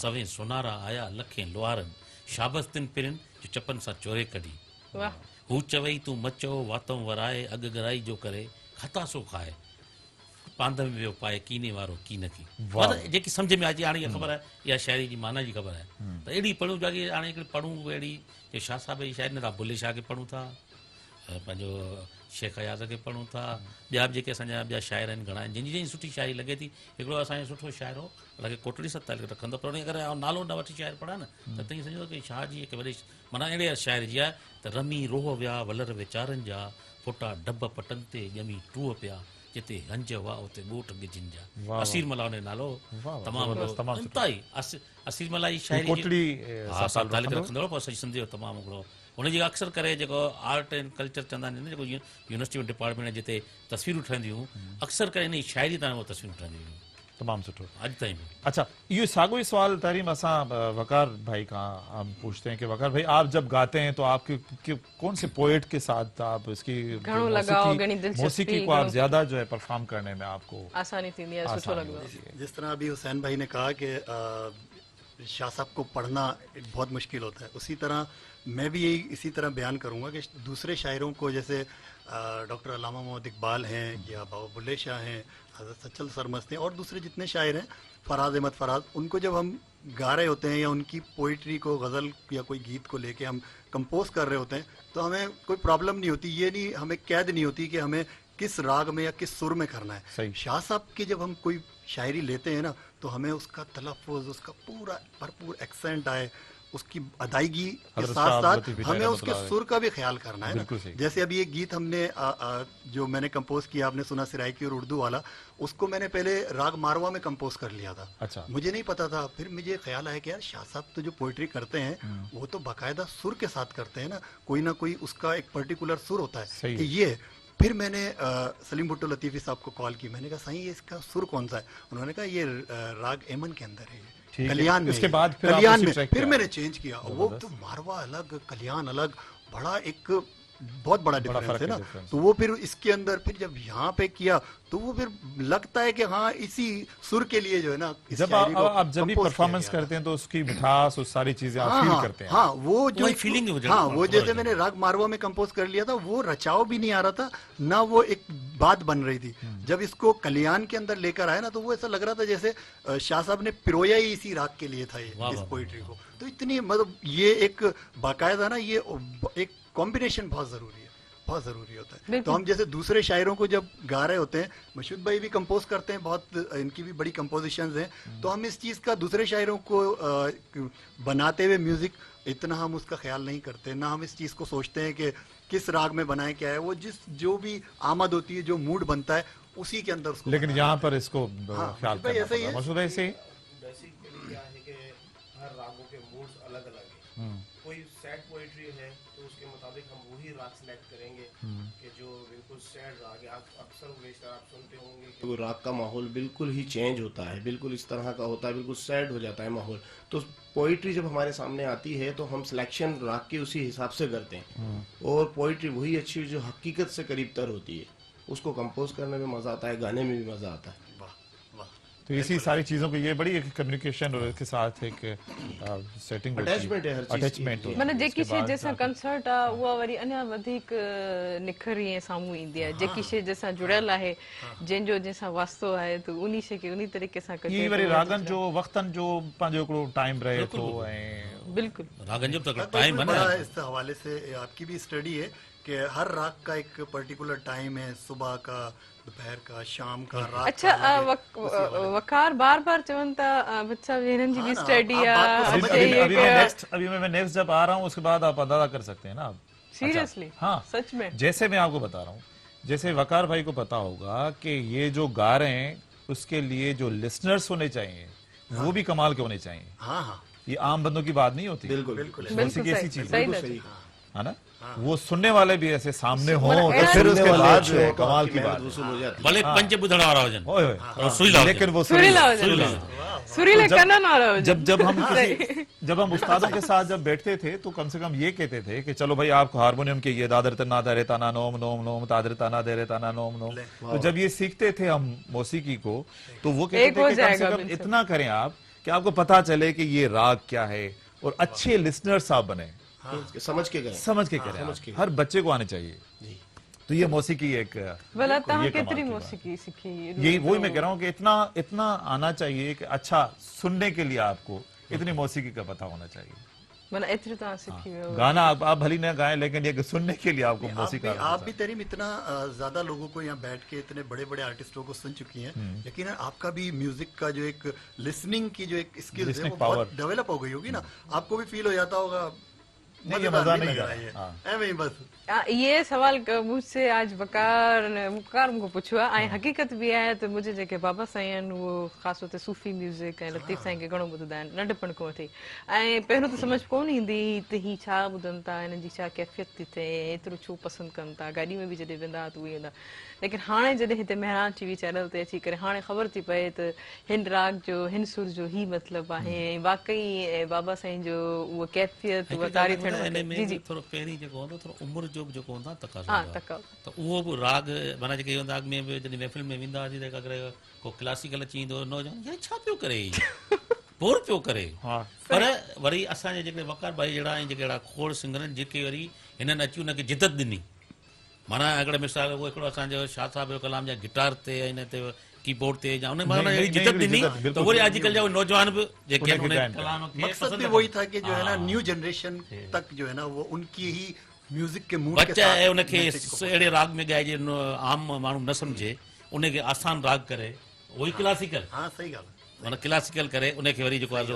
Speaker 3: सवे सुनारा आया लखे लुहारनि शाबस तिन पिरिन जो चपन सां चोरे कढी
Speaker 1: वाह
Speaker 3: हू चवई तूं मचो वातों वराए अॻ गराई जो करे खतासो खाए पांध में वियो पाए कीने वारो कीन की मतिलबु जेकी सम्झ में अचे हाणे इहा ख़बर आहे इहा शाइरी जी माना जी ख़बर आहे त अहिड़ी पढ़ूं जाके हाणे हिकिड़ी पढ़ूं अहिड़ी जे शाह साहिब जी शाइरी नथा बुले शाह खे पढ़ूं था पंहिंजो शेख अयाज़ खे पढ़ूं था ॿिया बि जेके असांजा ॿिया शाइर आहिनि घणा आहिनि जंहिंजी जंहिंजी सुठी शाइरी लॻे थी हिकिड़ो असांजो सुठो शाइर हो लॻे कोटड़ी सत्ता रखंदो पर उन करे नालो न वठी शाइर पढ़ा न त तईं सम्झो की शाह जी हिकु वॾी माना अहिड़े शाइर जी आहे त रमी रोह विया वलर वीचारनि जा फोटा डब पटनि ते ॼमी टूह पिया जिते हंज हुआ उते ॻोठ गिजनि जा असीर मला उन जो नालो तमामु इंतिहाई असीर मला जी शाइरी
Speaker 2: कोटड़ी
Speaker 3: हा सां तालिक रखंदो पर सॼी सिंधी जो तमामु हिकिड़ो हुनजी अक्सर करे जेको आर्ट एंड कल्चर चवंदा आहिनि न जेको यूनिवर्सिटी डिपार्टमेंट जिते तस्वीरूं ठहंदियूं अक्सर करे इन जी शाइरी तां उहे तस्वीरूं ठहंदियूं हुयूं
Speaker 2: तमाम सुठो
Speaker 3: अॼु ताईं बि
Speaker 2: अच्छा ये सागो ही सवाल तारीम असा वकार भाई का हम पूछते हैं कि वकार भाई आप जब गाते हैं तो आपके कौन से पोएट के साथ आप इसकी
Speaker 1: घणो लगाओ, घणी दिलचस्पी,
Speaker 2: मौसीकी को आप ज्यादा जो है परफॉर्म करने में आपको
Speaker 1: आसानी थींदी आहे सुठो
Speaker 2: आसानी
Speaker 1: लॻंदो
Speaker 2: होती है?
Speaker 4: जिस तरह अभी हुसैन भाई ने कहा कि शाह साहब को पढ़ना बहुत मुश्किल होता है, उसी तरह मैं भी यही इसी तरह बयान करूंगा कि दूसरे शायरों को जैसे डॉक्टर अल्लामा मोहम्मद इकबाल हैं या बाबा बुल्ले शाह हैं, हज़रत सच्चल सरमस्त हैं और दूसरे जितने शायर हैं, फराज अहमद फराज, उनको जब हम गा रहे होते हैं या उनकी पोइट्री को गज़ल या कोई गीत को लेके हम कंपोज कर रहे होते हैं तो हमें कोई प्रॉब्लम नहीं होती, ये नहीं हमें कैद नहीं होती कि हमें किस राग में या किस सुर में करना है।
Speaker 2: सही।
Speaker 4: शाह साहब की जब हम कोई शायरी लेते हैं ना तो हमें उसका तलफ़ुज़, उसका पूरा भरपूर एक्सेंट आए, उसकी अदायगी के
Speaker 2: हज़रत
Speaker 4: साथ
Speaker 2: साहब
Speaker 4: साथ
Speaker 2: लतीफ़
Speaker 4: हमें
Speaker 2: रहमतुल्लाह
Speaker 4: उसके
Speaker 2: अलैह।
Speaker 4: सुर का भी ख्याल करना है
Speaker 2: बिल्कुल
Speaker 4: ना।
Speaker 2: सही।
Speaker 4: जैसे अभी एक गीत हमने जो मैंने कंपोज किया, आपने सुना सिराइकी और उर्दू वाला, उसको मैंने पहले राग मारवा में कंपोज कर लिया था।
Speaker 2: अच्छा।
Speaker 4: मुझे नहीं पता था, फिर मुझे ख्याल आया कि यार शाह साहब तो जो पोइट्री करते हैं वो तो बाकायदा सुर के साथ करते हैं ना कोई उसका एक पर्टिकुलर सुर होता
Speaker 2: सही
Speaker 4: है
Speaker 2: है।
Speaker 4: कि ये। फिर मैंने सलीम भुट्टो लतीफ़ी साहब को कॉल की, मैंने कहा साईं ये इसका सुर कौन सा है? उन्होंने कहा ये राग एमन के अंदर है,
Speaker 2: ठीक है।
Speaker 4: कल्याण में।
Speaker 2: इसके बाद फिर
Speaker 4: कल्याण
Speaker 2: आपने
Speaker 4: में
Speaker 2: ट्रैक
Speaker 4: फिर
Speaker 2: किया।
Speaker 4: मैंने चेंज किया, वो तो मारवा अलग, कल्याण अलग, बड़ा एक बहुत बड़ा डिफरेंस
Speaker 2: फर्क
Speaker 4: है
Speaker 2: है,
Speaker 4: ना।
Speaker 2: difference।
Speaker 4: तो वो फिर इसके अंदर फिर जब यहाँ पे किया तो वो फिर लगता है कि हाँ इसी सुर के लिए जो है ना इस
Speaker 2: जब
Speaker 4: शायरी को
Speaker 2: आप जब भी
Speaker 4: compose किया
Speaker 2: परफॉर्मेंस
Speaker 4: गया था।
Speaker 2: करते हैं तो उसकी मिठास और सारी चीजें आप फील करते हैं।
Speaker 4: हाँ वो जो
Speaker 3: वही feeling है वो जब
Speaker 4: हाँ वो
Speaker 3: खबर
Speaker 4: जैसे
Speaker 3: है।
Speaker 4: मैंने राग मारवा में कंपोज कर लिया था, वो रचाव भी नहीं आ रहा था ना, वो एक बात बन रही थी। जब इसको कल्याण के अंदर लेकर आए ना तो वो ऐसा लग रहा था जैसे शाह साहब ने पिरोया ही इसी राग के लिए था ये
Speaker 3: वाह,
Speaker 4: इस
Speaker 3: वाह,
Speaker 4: पोइट्री को। तो इतनी मतलब ये एक बाकायदा ना ये एक कॉम्बिनेशन बहुत जरूरी है, बहुत ज़रूरी होता है।
Speaker 1: बिल्कुल।
Speaker 4: तो हम जैसे दूसरे शायरों को जब गा रहे होते हैं, मशहूद भाई भी कंपोज करते हैं, बहुत इनकी भी बड़ी कंपोजिशंस हैं, तो हम इस चीज़ का दूसरे शायरों को बनाते हुए म्यूज़िक इतना हम उसका ख्याल नहीं करते, ना हम इस चीज़ को सोचते हैं कि किस राग में बनाए क्या है। वो जो भी आमद होती है, जो मूड बनता है, उसी के अंदर उसको
Speaker 2: लेकिन यहाँ पर इसको
Speaker 4: हाँ,
Speaker 2: ख्याल
Speaker 4: भाई
Speaker 2: करना
Speaker 4: ऐसा ही
Speaker 2: पड़ता
Speaker 4: है।
Speaker 2: है। मसूद भाई से
Speaker 5: बेसिकली क्या है कि हर रागों के मूड्स अलग अलग हैं। कोई सैड पोइट्री है तो उसके मुताबिक हम वही राग सिलेक्ट करेंगे कि जो बिल्कुल सैड राग है। आप अक्सर बेशतर आप सुनते होंगे कि वो राग का माहौल बिल्कुल ही चेंज होता है, बिल्कुल इस तरह का होता है, बिल्कुल सैड हो जाता है माहौल। तो पोइट्री जब हमारे सामने आती है तो हम सिलेक्शन राग के उसी हिसाब से करते हैं और पोइट्री वही अच्छी जो हकीकत से करीब तर होती है, उसको कंपोज करने में मज़ा आता है, गाने में भी मज़ा आता है।
Speaker 2: तो इसी सारी चीजों को ये बड़ी एक कम्युनिकेशन और इसके साथ एक सेटिंग
Speaker 5: Attachment है हर चीज़ की।
Speaker 2: अटैचमेंट
Speaker 1: माना जेकी शइ जंहिंसां कंसर्ट आहे उहा वरी अञा वधीक निखरी ऐं साम्हूं ईंदी आहे। जेकी शइ जंहिंसां जुड़ियल आहे, जंहिंसां वास्तो आहे, त उन शइ खे उन तरीक़े सां
Speaker 2: ये वरी रागन जो वक्तन जो पंहिंजो हिकिड़ो टाइम रहे थो ऐं
Speaker 1: बिल्कुल
Speaker 3: रागन जो तक
Speaker 4: हाँ,
Speaker 3: टाइम है
Speaker 4: बड़ा
Speaker 3: ना
Speaker 4: इस हवाले से आपकी भी स्टडी है कि हर राग का एक पर्टिकुलर टाइम है, सुबह का, दोपहर का, शाम का, रात
Speaker 1: अच्छा
Speaker 4: का अलग है।
Speaker 1: वकार बार बार चवनि था भट्ट साहब हिननि जी
Speaker 4: हाँ
Speaker 1: भी
Speaker 4: ना,
Speaker 1: स्टडी
Speaker 4: आप बात को
Speaker 1: आहे
Speaker 4: समझ
Speaker 2: अभी
Speaker 4: रहे
Speaker 1: अच्छे
Speaker 2: अभी मैं नेक्स्ट जब आ रहा हूँ उसके बाद आप अंदाजा कर सकते हैं ना आप।
Speaker 1: सीरियसली
Speaker 2: हाँ
Speaker 1: सच में
Speaker 2: जैसे मैं आपको बता रहा हूँ, जैसे वकार भाई को पता होगा कि ये जो गा रहे हैं उसके लिए जो लिसनर्स होने चाहिए वो भी कमाल के होने चाहिए।
Speaker 4: हाँ हाँ
Speaker 2: ये आम बंदों की बात नहीं होती।
Speaker 5: बिल्कुल
Speaker 4: बिल्कुल है।
Speaker 2: मौसीकी
Speaker 1: बिल्कुल
Speaker 2: ऐसी
Speaker 1: सही
Speaker 2: चीज
Speaker 1: सही
Speaker 2: है,
Speaker 1: दर्ज।
Speaker 5: सही
Speaker 2: है ना। वो सुनने वाले भी ऐसे सामने हो
Speaker 1: मतलब
Speaker 2: तो फिर उसके
Speaker 5: सुनने वाले
Speaker 2: बाद
Speaker 5: अच्छे
Speaker 2: जो है
Speaker 5: हो तो
Speaker 2: कमाल
Speaker 5: आपकी
Speaker 2: की
Speaker 5: मेहनत
Speaker 2: बात है।
Speaker 5: वसूल हो जाती है।
Speaker 3: भले पंज ॿुधण वारा हुजनि
Speaker 2: ओए होए।
Speaker 3: और सुरीला हुजनि।
Speaker 2: लेकिन वो
Speaker 1: सुरीला
Speaker 2: सुरीला
Speaker 1: हुजनि, सुरीले कनन वारा हुजनि।
Speaker 2: जब हम उस्तादों के साथ जब बैठते थे तो कम से कम ये कहते थे कि चलो भाई आपको हारमोनियम के ये दादर तना दरे तना नोम नोम नोम तादर तना दरे तना नोम नोम। तो जब ये सीखते थे हम मौसीकी को तो वो कहते
Speaker 1: एक
Speaker 2: थे
Speaker 1: हो
Speaker 2: कि कम से
Speaker 1: जाएगा
Speaker 2: कम
Speaker 1: बिल्कुल।
Speaker 2: इतना करें आप कि आपको पता चले कि ये राग क्या है, और अच्छे लिसनर्स आप बने,
Speaker 5: समझ के गए।
Speaker 2: समझ के करें आप। हर बच्चे को आने चाहिए। तो ये मौसीकी एक
Speaker 1: भला
Speaker 2: ये
Speaker 1: तहां
Speaker 2: कमाल
Speaker 1: केतरी
Speaker 2: की बात।
Speaker 1: मौसीकी सीखी?
Speaker 2: यही वही मैं कह रहा हूँ कि इतना इतना आना चाहिए कि अच्छा सुनने के लिए आपको इतनी मौसीकी का पता होना चाहिए।
Speaker 1: भला एतरी तहां सीखी वियो।
Speaker 2: गाना आप भली न गाएं, लेकिन ये कि सुनने के लिए आपको
Speaker 4: आप
Speaker 2: मौसीका
Speaker 4: भी तरीम इतना ज्यादा लोगों को यहाँ बैठ के इतने बड़े बड़े आर्टिस्टों को सुन चुकी हैं, यकीनन आपका भी म्यूजिक का जो एक लिसनिंग की जो एक स्किल है
Speaker 2: Listening
Speaker 4: वो बहुत
Speaker 2: power।
Speaker 4: डेवलप हो गई होगी ना, आपको भी फील हो जाता होगा।
Speaker 2: नहीं, ये
Speaker 4: मजेदार
Speaker 2: मजा
Speaker 4: भी
Speaker 2: नहीं
Speaker 4: लग
Speaker 2: आ
Speaker 4: रहा
Speaker 2: रहा।
Speaker 4: है
Speaker 2: हाँ।
Speaker 4: ऐਵੇਂ ही बस।
Speaker 1: ये सवाल मुझसे आज वकार मुझे पुछियो आहे। हकीकत भी है तो मुझे जेके बाबा साईं आहिनि वो ख़ासि तौर ते सूफ़ी म्यूज़िक ऐं लतीफ़ साईं खे घणो ॿुधंदा आहिनि नंढपण खां वठी। ऐं पहिरियों त सम्झ कोन ईंदी हुई त ही छा ॿुधनि था, हिननि जी छा कैफ़ियत थी थिए, एतिरो छो पसंदि कनि था। गाॾी में बि जॾहिं वेंदा त उहे ईंदा, लेकिन हाणे जॾहिं हिते मेहरान टीवी चैनल ते अची करे हाणे ख़बर थी पए त हिन राग जो हिन सुर जो ही मतिलबु आहे। ऐं वाकई बाबा साईं जो उहा कैफ़ियत उहा तारी थियण जी जी
Speaker 3: थोरो पहिरीं जेको हूंदो थोरो उमिरि जो बि जेको हूंदो आहे तक़ाज़ो
Speaker 1: हा
Speaker 3: हूंदो आहे।
Speaker 1: तक
Speaker 3: त उहो बि राग माना जेके हूंदा अॻु में बि जॾहिं महफ़िल में वेंदा हुआसीं त अगरि को क्लासिकल अची ईंदो नौजवान ये छा पियो करे बोर पियो करे।
Speaker 2: हाँ।
Speaker 3: पर वरी असांजे जेके वकार भाई जहिड़ा ऐं जेके अहिड़ा खोड़ सिंगर आहिनि जेके वरी हिननि अची हुनखे जिदत ॾिनी। माना अगरि मिसाल उहो हिकिड़ो असांजो शाह साहिब जो कलाम जा गिटार ते हिन ते कीबोर्ड ते या उन माना अहिड़ी जिदत ॾिनी त वरी अॼुकल्ह जा नौजवान बि जेके
Speaker 2: उनखे
Speaker 3: उन
Speaker 2: गाइनि था।
Speaker 3: कलाम खे
Speaker 4: मकसद
Speaker 3: पसंदि
Speaker 4: भी वही था कि जो है ना
Speaker 3: हाँ।
Speaker 4: न्यू जनरेशन तक जो है ना वो उनकी ही म्यूजिक के मूड के
Speaker 3: बच्चा
Speaker 4: साथ
Speaker 3: है उनखे
Speaker 4: मैसेज को
Speaker 3: अहिड़े राग में ॻाइजे आम माण्हू न सम्झे, उनखे आसान राग करे वही क्लासिकल
Speaker 4: हाँ सही ॻाल्हि है।
Speaker 3: माना क्लासिकल करे उनखे वरी जेको आहे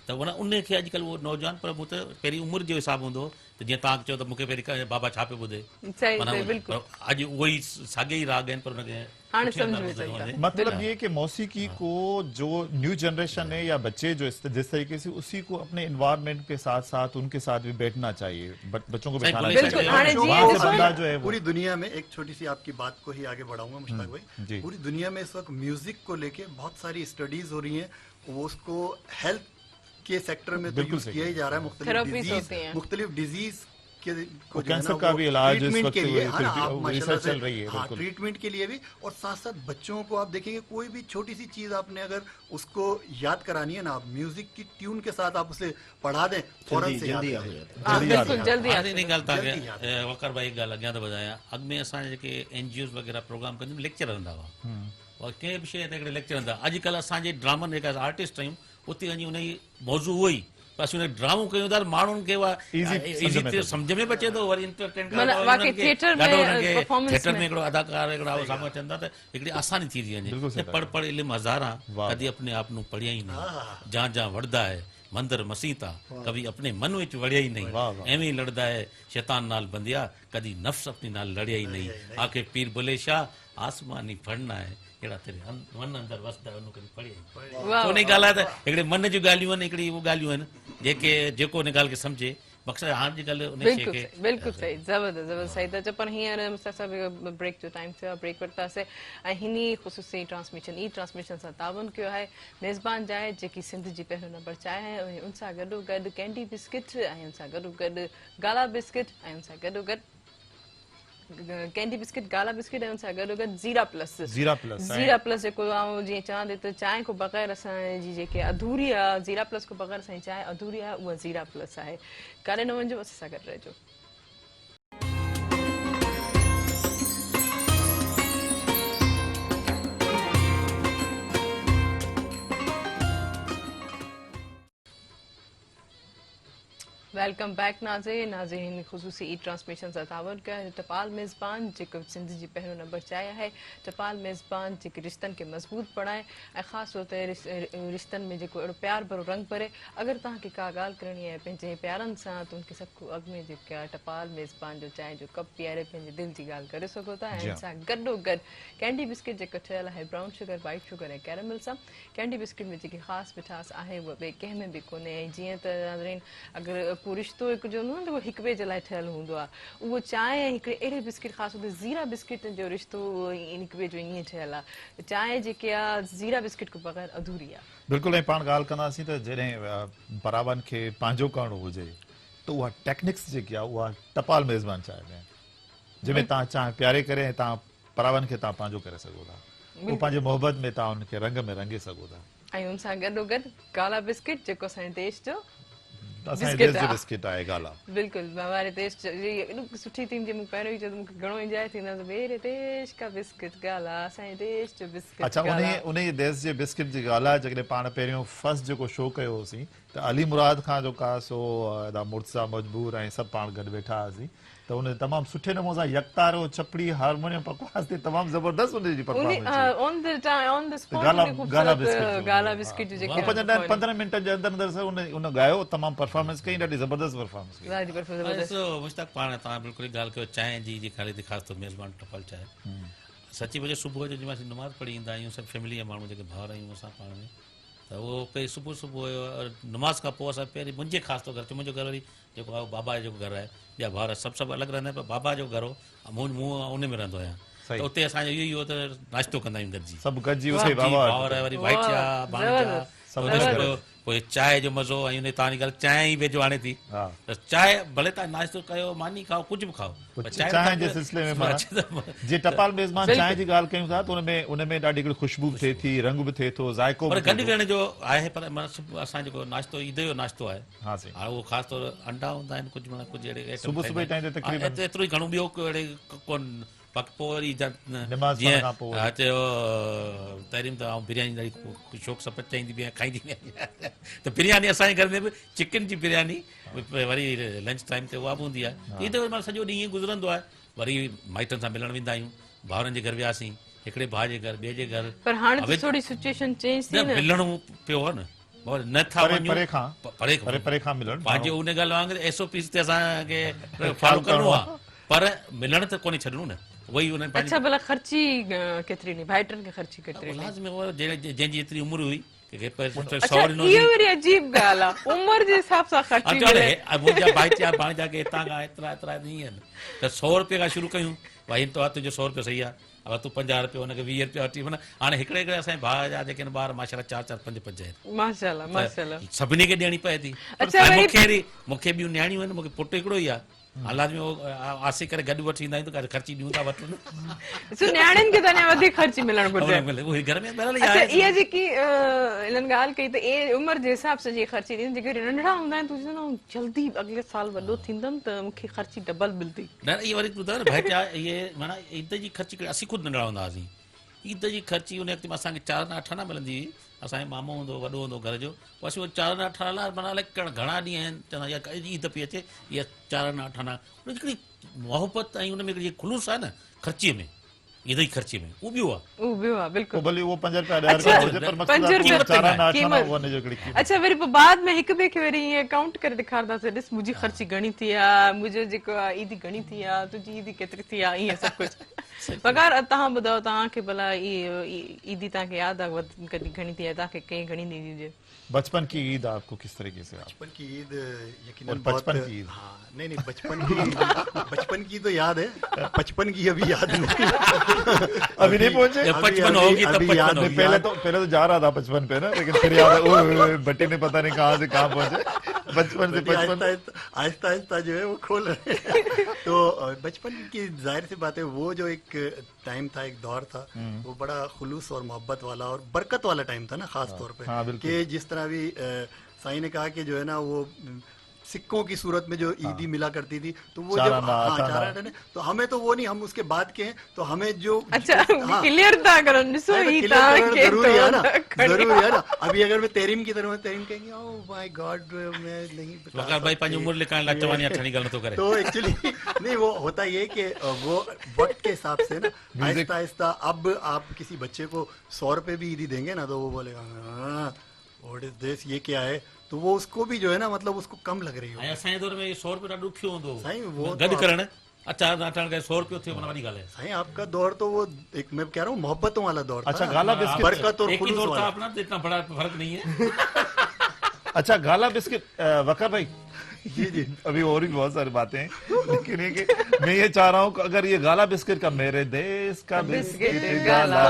Speaker 3: त उनखे अॼुकल्ह उहो नौजवान पर मूं त पहिरीं उमिरि जो हिसाबु हूंदो त जीअं तव्हां चओ त मूंखे पहिरीं बाबा छा पियो ॿुधे,
Speaker 1: सही
Speaker 3: माना
Speaker 1: सही बिल्कुलु
Speaker 3: अॼु उहो ई साॻे ई राग आहिनि पर उनखे
Speaker 1: हाणे
Speaker 3: सुठे
Speaker 1: सम्झ
Speaker 3: अंदाज़
Speaker 1: में
Speaker 3: सां
Speaker 1: अचे
Speaker 3: वञे।
Speaker 2: मतलब ये कि मौसीकी को जो न्यू जनरेशन है या बच्चे जो जिस तरीके से उसी को अपने इन्वायरमेंट के साथ साथ उनके साथ भी बैठना चाहिए, बच्चों को बैठाना
Speaker 3: बिल्कुल,
Speaker 2: चाहिए।
Speaker 1: हाणे जी
Speaker 2: वहाँ से
Speaker 1: ॾिसो
Speaker 2: बंदा जो है वो
Speaker 4: पूरी दुनिया में एक छोटी सी आपकी बात को ही आगे बढ़ाऊंगा मुश्ताक
Speaker 2: जी।
Speaker 4: भाई, पूरी दुनिया में इस वक्त म्यूजिक को लेके बहुत सारी स्टडीज हो रही हैं, वो उसको हेल्थ के सेक्टर में तो
Speaker 2: बिल्कुल
Speaker 4: यूज
Speaker 2: सही।
Speaker 4: किया ही जा रहा है।
Speaker 1: Therapies होती हैं।
Speaker 4: मुख्तलिफ डिजीज के को जो है
Speaker 2: कैंसर
Speaker 4: ना
Speaker 2: का
Speaker 4: वो
Speaker 2: भी इलाज इस
Speaker 4: ट्रीटमेंट
Speaker 2: वक्त
Speaker 4: के लिए हाँ,
Speaker 2: वो
Speaker 4: आप माशाल्लाह
Speaker 2: रिसर्च
Speaker 4: से
Speaker 2: चल रही है,
Speaker 4: हाँ
Speaker 2: बिल्कुल।
Speaker 4: ट्रीटमेंट के लिए भी, और साथ साथ बच्चों को आप देखेंगे कोई भी छोटी सी चीज आपने अगर उसको याद करानी है ना, आप म्यूजिक की ट्यून के साथ आप उसे पढ़ा दें फौरन से याद
Speaker 5: जल्दी
Speaker 4: आ
Speaker 5: याद हो
Speaker 4: जाए।
Speaker 1: हाँ बिल्कुल जल्दी
Speaker 3: हाणे हिन ॻाल्हि
Speaker 4: जल्दी
Speaker 3: तव्हांखे वकार भाई ॻाल्हि अॻियां थो वधायां। अॻु में असां जेके NGOs वग़ैरह प्रोग्राम कंदियूं लेक्चर हलंदा हुआ और कंहिं बि शइ ते हिकिड़े लेक्चर हलंदा। अॼुकल्ह असांजे ड्रामनि जेका आर्टिस्ट आहियूं उते वञी उन जी मौज़ू उहो ई बसि उन ड्रामो कयूं था माण्हुनि खे उहा
Speaker 2: Easy
Speaker 3: सम्झ में बि अचे थो वरी इंटरटेन
Speaker 1: माना वाकई थिएटर में performance
Speaker 3: थिएटर
Speaker 1: में।
Speaker 3: में हिकिड़ो अदाकार हिकिड़ा साम्हूं अचनि था त हिकिड़ी आसानी थी थी
Speaker 2: बिल्कुल सही
Speaker 3: वञे। पढ़ पढ़ इल्म हज़ारा कभी अपने आप ਨੂੰ पढ़िया ही नहीं, जहाँ जहाँ वढ़दा है मंदिर मसीता कभी अपने मन विच वड़िया ही नहीं, एवं ही लड़दा है शैतान नाल बंदिया कदी नफ्स अपनी नाल लड़िया ही नहीं, आके पीर बुले शाह आसमानी पढ़ना है केड़ा तेरे मन अंदर वसदा है उन कदी पढ़िया ही
Speaker 1: वाह,
Speaker 3: तो उन ॻाल्हि आहे त हिकिड़े मन जूं ॻाल्हियूं आहिनि, हिकिड़ी उहे ॻाल्हियूं आहिनि जेके जेको उन ॻाल्हि खे सम्झे मक़सदु हाणे जी ॻाल्हि उन शइ
Speaker 1: बिल्कुल
Speaker 3: खे
Speaker 1: सही, बिल्कुल सही, जबरदस्त जबरदस्त सही। त पर हींअर मुस्ताक साहब ब्रेक जो टाइम थियो आहे, ब्रेक वरितासीं ऐं हिन ख़ुसूसी ट्रांसमिशन ट्रांसमिशन सां तावन कयो आहे मेज़बान जाइ जेकी सिंध जी पहिरियों नंबर चांहि आहे, उन सां गॾोगॾु कैंडी बिस्किट ऐं उन सां गॾोगॾु गाला बिस्किट ऐं उन सां गॾोगॾु कैंडी बिस्किट गाला बिस्किट ऐं उन सां गॾोगॾु ज़ीरा प्लस
Speaker 2: ज़ीरा प्लस
Speaker 1: ज़ीरा प्लस जेको आउं जीअं चवां थी त चांहि खां बग़ैर असांजी जेके अधूरी आहे ज़ीरा प्लस खां बग़ैर असांजी चांहि अधूरी आहे, उहा ज़ीरा प्लस आहे। काॾे न वञिजो, असां सां गॾु रहिजो। वेलकम बैक नाज़रीन ख़ुसूसी ट्रांसमिशन सां तावन कयो आहे। टपाल मेज़बान जेको सिंध जी पहिरियों नंबर चांहि आहे, टपाल मेज़बान जेके रिश्तनि खे मज़बूत बणाए ऐं ख़ासि तौर ते रिश्तनि में जेको अहिड़ो प्यार भरो रंग भरे। अगरि तव्हांखे का ॻाल्हि करणी आहे पंहिंजे प्यारनि सां त उनखे सभु अॻु में जेका टपाल मेज़बान जो चांहि जो कप पीआरे पंहिंजे दिलि जी ॻाल्हि करे सघो था। ऐं हिन सां गॾोगॾु कैंडी बिस्किट जेको ठहियलु आहे ब्राउन शुगर वाइट शुगर ऐं कैरेमल सां। कैंडी बिस्किट में जेकी ख़ासि मिठास आहे उहा ॿिए कंहिं में बि कोन्हे। ऐं जीअं त नाज़रीन अगरि को रिश्तो हिकु जो हूंदो आहे न हिक ॿिए जे लाइ ठहियलु हूंदो आहे, उहो चांहि ऐं हिकिड़े अहिड़े बिस्किट ख़ासि तौर ते ज़ीरा बिस्किट जो रिश्तो हिक ॿिए जो ईअं ठहियलु आहे। चांहि जेकी आहे ज़ीरा बिस्किट खां बग़ैर अधूरी आहे।
Speaker 2: बिल्कुलु। ऐं पाण ॻाल्हि कंदासीं त जॾहिं परावन खे पंहिंजो करणो हुजे त उहा टेक्निक्स जेकी आहे उहा टपाल मेज़बान चांहि में जंहिंमें तव्हां चांहि प्यारे करे ऐं तव्हां परावन खे तव्हां पंहिंजो करे सघो था, उहो पंहिंजे मोहबत में तव्हां उनखे रंग में रंगे सघो था।
Speaker 1: ऐं हुन सां गॾोगॾु काला बिस्किट जेको असांजे देश जो
Speaker 2: असांजे
Speaker 1: बिस्किट
Speaker 2: देश जो
Speaker 1: आहे।
Speaker 2: बिस्किट आहे गाला।
Speaker 1: बिल्कुलु हमारे देश जो ये एॾो सुठी थीम जे मूंखे पहिरियों ई चयो त मूंखे घणो इंजॉय थींदो त मेरे देश का बिस्किट गाला असांजे देश जो बिस्किट
Speaker 2: अच्छा
Speaker 1: गाला।
Speaker 2: उन देश जे बिस्किट जी ॻाल्हि आहे जॾहिं पाण पहिरियों फर्स्ट जेको शो कयो होसीं त अली मुराद खां जेका सो मुर्तज़ा मजबूर ऐं सभु पाण गॾु वेठा हुआसीं त उन तमामु सुठे नमूने सां यकतारो छपड़ी हारमोनियम पकवास ते तमामु ज़बरदस्त उन जी performance
Speaker 1: on the spot
Speaker 2: Gala biscuit
Speaker 1: Gala biscuit जो जेके
Speaker 2: 15 मिंट जे अंदर अंदर सां उन गायो तमामु परफॉर्मेंस कई ॾाढी ज़बरदस्त परफॉर्मेंस कई।
Speaker 1: ॾाढी ज़बरदस्त।
Speaker 3: ॾिसो मुश्ताक पाण तव्हां बिल्कुलु ई ॻाल्हि कयो चांहि जी ख़ाली ख़ासि तौर मेज़बान टपल चांहि सची वजह सुबुह जो जीअं असीं नमाज़ पढ़ी ईंदा आहियूं सभु फैमिली जा माण्हू जेके भाउर आहियूं असां पाण में त उहो पहिरीं सुबुह जो नमाज़ खां पोइ असां पहिरीं मुंहिंजे ख़ासि तौर घर मुंहिंजो घर वरी जेको आहे बाबा जो घर आहे ॿिया भाउर सभु अलॻि रहंदा आहिनि पर बाबा जो घर हो मूं उन में रहंदो आहियां त उते असांजो इहो त नाश्तो कंदा आहियूं गॾिजी
Speaker 2: सभु गॾिजी उते बाबा
Speaker 3: भाउर वरी भाईचा भाणजा पोइ चांहि जो मज़ो ऐं उन तव्हांजी ॻाल्हि चांहि ई वेझो आणे थी
Speaker 2: हा
Speaker 3: त चांहि भले तव्हां नाश्तो कयो मानी खाओ कुझु बि खाओ पर
Speaker 2: चांहि जे सिलसिले में माना जे टपाल मेज़बान चांहि जी ॻाल्हि कयूं था त उन में ॾाढी हिकिड़ी ख़ुशबू बि थिए थी रंग बि थिए थो ज़ाइको
Speaker 3: पर
Speaker 2: बि थिए
Speaker 3: गॾु
Speaker 2: थो।
Speaker 3: वेहण जो आहे पर माना सुबुह असां जेको नाश्तो ईद जो नाश्तो आहे
Speaker 2: हा साईं
Speaker 3: हाणे उहो ख़ासि तौर अंडा हूंदा आहिनि कुझु माना कुझु अहिड़े
Speaker 2: सुबुह सुबुह टाइम ते तक़रीबन
Speaker 3: एतिरो ई घणो ॿियो कोई अहिड़े कोन बाक़ी पोइ वरी
Speaker 2: नमाज़ पढ़ण खां पोइ वरी।
Speaker 3: चयो तहरीम त आउं बिरयानी ॾाढी शौक़ सां पचाईंदी बि आहियां खाईंदी बि आहियां त बिरयानी असांजे घर में बि चिकन जी बिरयानी वरी लंच टाइम ते उहा बि हूंदी आहे ईद जो माना सॼो ॾींहुं ईअं गुज़रंदो आहे वरी माइटनि सां मिलण वेंदा आहियूं भाउरनि जे घर वियासीं हिकिड़े भाउ जे घर ॿिए जे घर
Speaker 1: पर हाणे
Speaker 3: अबे,
Speaker 1: त थोड़ी सिचुएशन चेंज थी
Speaker 3: न
Speaker 1: न
Speaker 3: मिलणो पियो आहे न और नथा
Speaker 2: परे
Speaker 3: वञूं
Speaker 2: परे खां
Speaker 3: परे
Speaker 2: परे परे खां मिलण
Speaker 3: पंहिंजे उन ॻाल्हि वांगुरु SOPs ते असांखे फॉलो करिणो आहे पर मिलण त कोन्हे छॾिणो न वही उन्हनि
Speaker 1: अच्छा भला ख़र्ची केतिरी नी भाइटनि खे ख़र्ची केतिरी नी
Speaker 3: लाज़मी हो जंहिंजी एतिरी उमिरि हुई के
Speaker 1: अच्छा
Speaker 3: सौ ॾिनो
Speaker 1: इहो वरी अजीब ॻाल्हि आहे उमिरि जे हिसाब सां ख़र्ची मिले
Speaker 3: मुंहिंजा भाईचा भाणजा के हितां खां एतिरा एतिरा नहीं आहिनि त 100 रुपये खां शुरू कयूं भाई तो तुंहिंजो 100 रुपयो सही आहे अगरि तूं 50 रुपया हुनखे 20 रुपया वठी माना हाणे हिकिड़े हिकिड़े असांजे भाउ जा जेके ॿार माशाल्लाह 4 4 5 5 आहिनि
Speaker 1: माशाल्लाह माशाल्लाह
Speaker 3: सभिनी खे ॾियणी पए थी
Speaker 1: अच्छा, वरी-
Speaker 3: मूंखे ॿियूं न्याणियूं आहिनि मूंखे पुटु हिकिड़ो ई आहे हालात में आसे करे गॾु वठी ईंदा आहियूं त ख़र्ची ॾियूं था वठूं
Speaker 1: सो न्याणियुनि खे त अञा वधीक ख़र्ची मिलणु घुरिजे
Speaker 3: उहे घर में ॿाहिरि ई
Speaker 1: अच्छा
Speaker 3: आहे
Speaker 1: इहा जेकी इन्हनि ॻाल्हि कई त उमिरि जे हिसाब सां जीअं ख़र्ची ॾींदी जेके नंढड़ा हूंदा आहिनि तूं चवंदो जल्दी अॻिले साल वॾो थींदमि त मूंखे ख़र्ची डबल मिलंदी
Speaker 3: न इहे वरी ॿुधायो न भाईचा इहे माना ईद जी ख़र्ची असीं ख़ुदि नंढड़ा हूंदा हुआसीं ईद जी ख़र्ची उन वक़्त में असांखे 4 आना 8 आना मिलंदी हुई असांजो मामो हूंदो वॾो हूंदो घर जो पोइ असीं 4 आना 8 आना माना अलाए घणा ॾींहं आहिनि चवंदा या ईद पई अचे इहा 4 आना 8 आना उन हिकिड़ी मोहबत ऐं उन में हिकिड़ी ख़ुलूस आहे न ख़र्चीअ में ईद जी ख़र्ची में उहो ॿियो आहे
Speaker 1: उहो ॿियो आहे
Speaker 2: पोइ
Speaker 1: बिल्कुलु
Speaker 2: भले उहो 5 रुपया 10
Speaker 1: अच्छा,
Speaker 2: रुपया हुजे पर
Speaker 1: 5 रुपया
Speaker 2: मक़सद चार आना 8 आना
Speaker 1: क़ीमत।
Speaker 2: उहो हुनजो हिकिड़ी क़ीमत।
Speaker 1: अच्छा वरी पोइ बाद में हिक ॿिए खे वरी ईअं काउंट करे ॾेखारंदासीं ॾिस मुंहिंजी ख़र्ची घणी थी आहे मुंहिंजो जेको आहे ईदी घणी थी आहे तुंहिंजी ईदी केतिरी थी आहे ईअं सभु कुझु पगार तव्हां ॿुधायो तव्हांखे भला ईदी तव्हांखे यादि आहे कॾहिं घणी थी आहे तव्हांखे कंहिं घणी ॾिनी हुजे
Speaker 2: बचपन की ईद आपको किस तरीके से
Speaker 4: बचपन की ईद यकीनन
Speaker 2: और
Speaker 4: बहुत
Speaker 2: बचपन की ईद।
Speaker 4: हाँ नहीं बचपन की तो याद है 55 की अभी याद नहीं
Speaker 2: अभी नहीं पहुंचे
Speaker 3: जब 55 होगी तब
Speaker 4: अभी
Speaker 3: 55
Speaker 4: याद
Speaker 3: होगी।
Speaker 2: पहले तो जा रहा था 55 पे ना लेकिन फिर याद है बट्टी ने पता नहीं कहाँ से कहाँ पहुंचे बचपन से 55
Speaker 4: आहिस्ता आहिस्ता जो है वो खोल रहे हैं तो बचपन की जाहिर सी बात है वो जो एक टाइम था एक दौर था वो बड़ा खुलूस और मोहब्बत वाला और बरकत वाला टाइम था ना खास तौर पे
Speaker 2: हाँ, बिल्कुल।
Speaker 4: कि जिस तरह भी साईं ने कहा कि जो है ना वो सिक्कों की सूरत में जो ईदी मिला करती थी तो वो
Speaker 2: चार
Speaker 4: जब
Speaker 2: आना,
Speaker 4: हाँ,
Speaker 2: आठ आना।
Speaker 4: 4 आने तो हमें तो वो नहीं हम उसके बाद के हैं तो हमें जो
Speaker 1: अच्छा
Speaker 4: हाँ,
Speaker 1: क्लियर था करो ॾिसो
Speaker 4: अरे
Speaker 1: ही
Speaker 4: तो clear करना
Speaker 1: तव्हांखे
Speaker 4: जरूरी है ना
Speaker 1: खणी
Speaker 4: जरूरी है ना अभी अगर मैं तेरीम की तरह तेरीम कहेंगे ओह माय गॉड मैं नहीं बता
Speaker 3: वकार भाई पंहिंजी उमिरि लिकाइण लाइ चवनि या ठणी ॻाल्हि नथो करे
Speaker 4: तो एक्चुअली नहीं वो होता ये कि वो वक्त के हिसाब से ना आहिस्ता आहिस्ता अब आप किसी बच्चे को 100 रुपए भी ईदी देंगे ना तो वो बोलेगा व्हाट इज दिस ये क्या है तो वो उसको भी जो है ना मतलब उसको कम लग रही
Speaker 3: ऐं
Speaker 4: हो
Speaker 3: असांजे दौर में 100 रुपयो ॾाढो ॾुखियो हूंदो
Speaker 4: साईं, वो
Speaker 3: गॾु
Speaker 4: तो
Speaker 3: करणु अचार नाटण करे 100 रुपयो थियो माना वॾी ॻाल्हि आहे
Speaker 4: साईं आपका दौर तो वो एक मैं कह रहा हूँ मोहब्बतों वाला दौर
Speaker 2: अच्छा,
Speaker 4: था
Speaker 2: गाला बिस्किट।
Speaker 4: बरकत और
Speaker 3: एक ही
Speaker 4: खुलूस
Speaker 3: दौर था
Speaker 4: वाला
Speaker 3: अपना तो इतना बड़ा फर्क नहीं है
Speaker 2: अच्छा गाला बिस्किट वकार भाई
Speaker 4: जी जी
Speaker 2: अभी और भी बहुत सारी बातें हैं लेकिन ये कि मैं ये चाह रहा हूँ कि अगर ये गाला बिस्किट का मेरे देश का बिस्किट गाला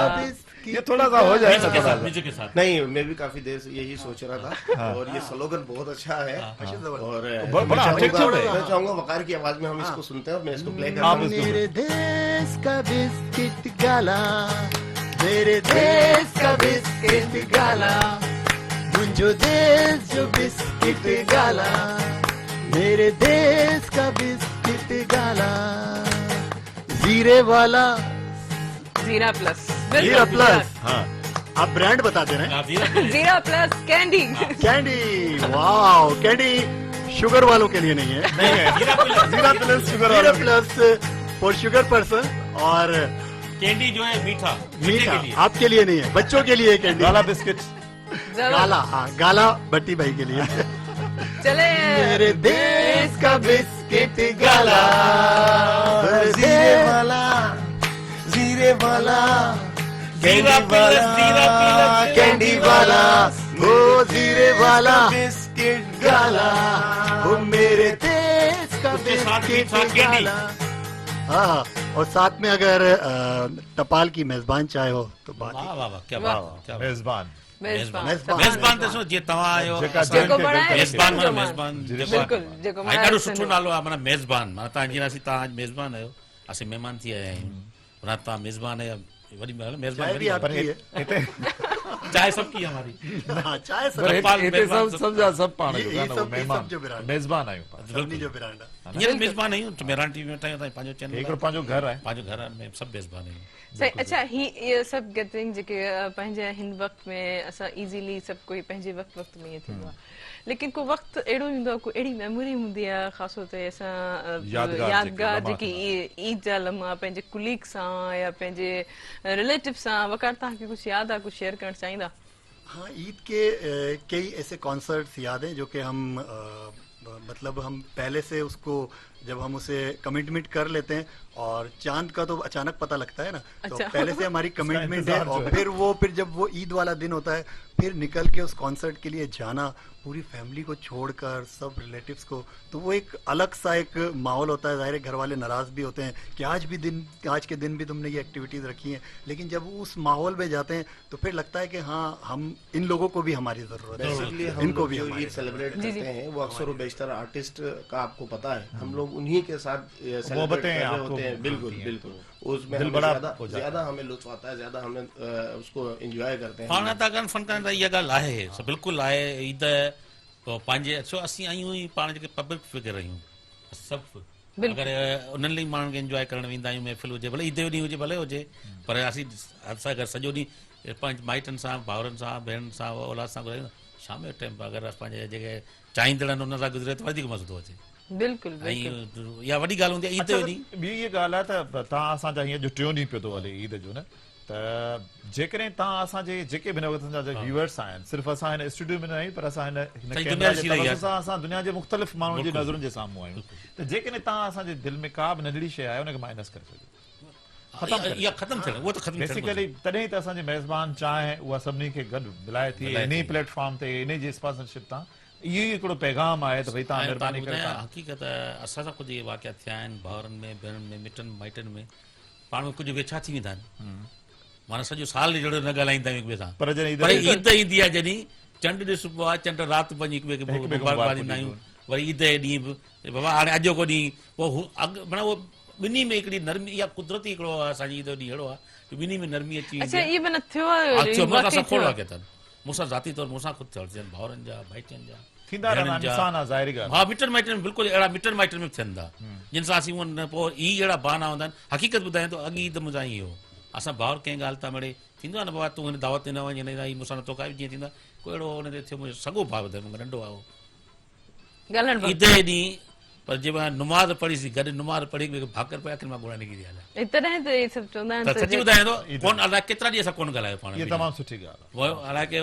Speaker 2: ये थोड़ा सा हो जाए ना
Speaker 3: म्यूजिक के
Speaker 2: थोड़ा
Speaker 3: साथ
Speaker 2: सा।
Speaker 3: म्यूजिक के साथ
Speaker 7: नहीं मैं भी काफी देर से यही सोच रहा था और ये स्लोगन बहुत अच्छा है और
Speaker 2: बड़ा attractive है।
Speaker 7: मैं चाहूंगा वकार की आवाज में हम इसको सुनते हैं और मैं इसको प्ले करता
Speaker 2: आप
Speaker 7: हूँ
Speaker 2: इसको
Speaker 6: मेरे देश का बिस्किट गाला मेरे देश का बिस्किट गाला मुंहिंजो देश जो बिस्किट गाला, मेरे देश का बिस्किट गाला, जीरे वाला,
Speaker 1: जीरा प्लस,
Speaker 4: जीरा प्लस। हाँ, आप ब्रांड बता दे रहे हैं।
Speaker 1: Jeera plus candy.
Speaker 4: कैंडी, वाह, कैंडी शुगर वालों के लिए नहीं है।
Speaker 2: नहीं है, Jeera plus sugar
Speaker 4: Jeera plus for sugar person, और
Speaker 3: कैंडी जो है मीठा
Speaker 4: मीठा आपके लिए नहीं है, बच्चों के लिए है कैंडी।
Speaker 2: गाला बिस्किट,
Speaker 4: गाला, हाँ, गाला भट्टी भाई के लिए।
Speaker 1: चले
Speaker 6: मेरे देश का बिस्किट गाला, जीरे वाला, जीरे वाला,
Speaker 3: जीरा प्लस, जीरा प्लस,
Speaker 6: कैंडी वाला, वो जीरे वाला बिस्किट गाला, वो मेरे देश का
Speaker 3: उसके साथ
Speaker 6: बिस्किट
Speaker 3: मीठा कैंडी।
Speaker 6: गाला।
Speaker 4: हाँ, और साथ में अगर टपाल की मेजबान चाय हो तो बात
Speaker 3: वाह
Speaker 4: ही।
Speaker 3: वाह वाह, क्या बात, क्या बात।
Speaker 2: मेजबान
Speaker 1: मेजबान।
Speaker 3: मेजबान त ॾिसो, जीअं तव्हां आहियो
Speaker 1: जेको बणाए
Speaker 3: मेज़बान माना
Speaker 1: जो मां-
Speaker 3: मेज़बान
Speaker 1: बिल्कुलु, जेको
Speaker 3: ऐं
Speaker 1: बणाए
Speaker 3: ॾाढो
Speaker 1: सो
Speaker 3: सुठो नालो आहे, माना मेज़बान, माना तव्हां जीअं असीं तव्हां अॼु मेज़बान आहियो, असीं महिमान थी आया आहियूं, माना तव्हां मेज़बान आहियो, वॾी मेज़बान
Speaker 4: चाय भी आपकी है।
Speaker 2: हिते
Speaker 3: चाय सबकी है हमारी।
Speaker 4: हाँ, चाय सब।
Speaker 2: पर
Speaker 3: टपाल
Speaker 2: हिते
Speaker 3: मेज़बान
Speaker 2: सभु सम्झा सभु पाण
Speaker 4: ये-
Speaker 2: जो
Speaker 4: ये
Speaker 2: गानो,
Speaker 4: सब- ये
Speaker 2: महिमान
Speaker 4: सब जो ब्रांड।
Speaker 2: मेज़बान आहियूं पाण।
Speaker 4: सभिनी जो ब्रांड आहे।
Speaker 3: हींअर मेज़बान आहियूं, मेरान टीवी में ठाहियूं, पंहिंजो चैनल
Speaker 2: हिकिड़ो पंहिंजो घर आहे।
Speaker 3: पंहिंजो घर में सभु मेज़बान आहियूं।
Speaker 1: सही। अच्छा, ये सब गैदरिंग जेके पंहिंजे हिन वक़्त में असां इजीली सभु कोई पंहिंजे वक़्त में ईअं थींदो आहे, लेकिन को वक़्तु अहिड़ो ईंदो आहे, को अहिड़ी मेमोरी हूंदी आहे ख़ासि तौर ते असां यादगार जेकी ईद जा लम्हा पंहिंजे कुलीग सां या पंहिंजे रिलेटिव सां वक़्तु तव्हांखे कुझु यादि आहे, कुझु शेयर करणु चाहींदा?
Speaker 4: हाँ, ईद के कई ऐसे कॉन्सर्ट्स याद हैं जो कि हम मतलब हम पहले से उसको, जब हम उसे कमिटमेंट कर लेते हैं, और चांद का तो अचानक पता लगता है ना, तो
Speaker 1: अच्छा।
Speaker 4: पहले से हमारी कमिटमेंट है,
Speaker 2: इंतजार जो
Speaker 4: और
Speaker 2: है।
Speaker 4: फिर जब वो ईद वाला दिन होता है, फिर निकल के उस कॉन्सर्ट के लिए जाना, पूरी फैमिली को छोड़कर, सब रिलेटिव्स को, तो वो एक अलग सा एक माहौल होता है। ज़ाहिर है घर वाले नाराज भी होते हैं कि आज के दिन भी तुमने ये एक्टिविटीज रखी हैं, लेकिन जब उस माहौल में जाते हैं तो फिर लगता है कि हाँ, हम इन लोगों को भी हमारी जरूरत
Speaker 7: बेसिकली
Speaker 4: है,
Speaker 7: हम
Speaker 4: इनको
Speaker 7: लोग
Speaker 4: भी
Speaker 7: जो
Speaker 4: हमारी
Speaker 7: ईद सेलिब्रेट
Speaker 1: जी, जी।
Speaker 7: करते हैं वो अक्सर व बेशतर आर्टिस्ट का आपको पता है, हम लोग उन्हीं के साथ सेलिब्रेट
Speaker 2: मोहब्बतें
Speaker 7: कर रहे
Speaker 2: आपको
Speaker 7: होते हैं। बिल्कुल
Speaker 2: मिलती हैं।
Speaker 7: बिल्कुल, उसमें
Speaker 2: दिल
Speaker 7: हमें
Speaker 2: बड़ा
Speaker 7: ज्यादा
Speaker 2: हो जाता है।
Speaker 7: ज्यादा हमें लुत्फ आता है, ज्यादा हमें उसको एंजॉय करते हैं।
Speaker 3: पाण था कनि फनकारनि त इहा ॻाल्हि आहे, बिल्कुलु आहे। ईद पोइ पंहिंजे छो असीं आहियूं ई पाण जेके पब्लिक फिगर आहियूं सभु, अगरि उन्हनि लाइ माण्हुनि खे इंजॉय करणु वेंदा आहियूं, महफ़िल हुजे भले ईद जो ॾींहुं हुजे भले हुजे, पर असां अगरि सॼो ॾींहुं पंहिंजे माइटनि सां, भाउरनि सां, भेणनि सां, औलाद सां गुज़ारियूं, शाम जो टाइम अगरि पंहिंजे जेके चाहींदड़ आहिनि उन सां गुज़रे त वधीक मज़ो थो अचे।
Speaker 1: बिल्कुलु
Speaker 3: ऐं
Speaker 1: बिल्कुलु।
Speaker 3: इहा वॾी ॻाल्हि हूंदी आहे ईद जो ॾींहुं।
Speaker 2: ॿी इहा ॻाल्हि आहे त तव्हां असांजा हीअं जो टियों ॾींहुं पियो थो हले ईद जो न, त जेकॾहिं तव्हां असांजे जेके बि हिन वक़्त जा व्यूअर्स आहिनि, सिर्फ़ु असां हिन स्टूडियो में न आहियूं, पर असां हिन
Speaker 3: सही
Speaker 2: कैमरा
Speaker 3: दुनिया
Speaker 2: जे
Speaker 3: ॾिसी रही
Speaker 2: तवज्जो
Speaker 3: आहे।
Speaker 2: सां असां दुनिया जे मुख़्तलिफ़ माण्हुनि जी
Speaker 3: बिल्कुलु।
Speaker 2: नज़रुनि जे साम्हूं आहियूं, त जेकॾहिं तव्हां असांजे दिलि में का बि नंढड़ी शइ आहे उनखे माइनस करे सघो,
Speaker 3: इहा ख़तमु थियणु, उहो त ख़तमु थियणु
Speaker 2: बेसिकली तॾहिं त असांजी मेज़बान चांहि उहा सभिनी खे गॾु मिलाए थी,
Speaker 3: मिलाए
Speaker 2: इन
Speaker 3: थी।
Speaker 2: ई प्लेटफॉर्म ते, इन जी स्पॉन्सरशिप तां इहो ई हिकिड़ो पैगाम आहे त भई तव्हां महिरबानी करे तव्हां
Speaker 3: हक़ीक़त असां सां कुझु इहे वाक़िया थिया आहिनि, भाउरनि में, भेणनि में, मिटनि माइटनि में, पाण में कुझु वेछा थी वेंदा आहिनि, माना सॼो साल जहिड़ो न ॻाल्हाईंदा आहियूं हिक ॿिए सां,
Speaker 2: पर जॾहिं
Speaker 3: पर ईद ईंदी आहे जॾहिं चंड ॾिसबो आहे, चंड राति वञी हिक ॿिए खे मुबारकबाद ॾींदा आहियूं, वरी ईद जे ॾींहुं बि बाबा हाणे अॼु को ॾींहुं, पोइ माना उहो ॿिन्ही में हिकिड़ी नरमी, इहा कुदरती हिकिड़ो आहे असांजी ईद जो ॾींहुं अहिड़ो आहे कि ॿिन्ही में नरमी अची
Speaker 1: अच्छा,
Speaker 3: वेंदी
Speaker 1: ये माना थियो
Speaker 3: आहे।
Speaker 1: आहे
Speaker 3: असां
Speaker 1: वाक़ई
Speaker 3: खोड़
Speaker 1: थियो
Speaker 3: वाक़िया अथनि, मूंसां ज़ाती तौर मूंसां ख़ुदि थियनि थियनि, भाउरनि जा, भाइटियुनि जा,
Speaker 2: थींदा रहंदा
Speaker 3: भेणनि जा।
Speaker 2: इंसान आहे, ज़ाहिरी ॻाल्हि।
Speaker 3: हा, मिटनि माइटनि में बिल्कुलु अहिड़ा मिटनि माइटनि में थियनि था, जिन सां असीं उहो पोइ ई अहिड़ा बहाना हूंदा आहिनि। हक़ीक़त ॿुधायां थो, अॻु ईद मुंहिंजा ईअं हो, असां भाउर कंहिं ॻाल्हि तां मिड़े थींदो आहे न, बाबा तूं हिन दावत ते न वञ, हिन मूंसां नथो खाए, जीअं थींदो आहे कोई अहिड़ो हुन ते थियो, मुंहिंजो सॻो भाउ ॿुधायो, मूंखे नंढो आहे उहो,
Speaker 1: ॻाल्हाइण
Speaker 3: ईद जे ॾींहुं, पर जे मां नुमाज़ पढ़ीसीं गॾु नुमाज़ पढ़ी भाकर पिया आख़िर मां गुणा निकिरी हलिया।
Speaker 1: तॾहिं त इहे सभु चवंदा
Speaker 3: त
Speaker 1: आहिनि
Speaker 3: सची ॿुधायां थो, कोन अलाए केतिरा ॾींहं असां कोन ॻाल्हायो पाण
Speaker 2: इहा
Speaker 3: में।
Speaker 2: तमामु सुठी ॻाल्हि आहे।
Speaker 3: वो हालांकि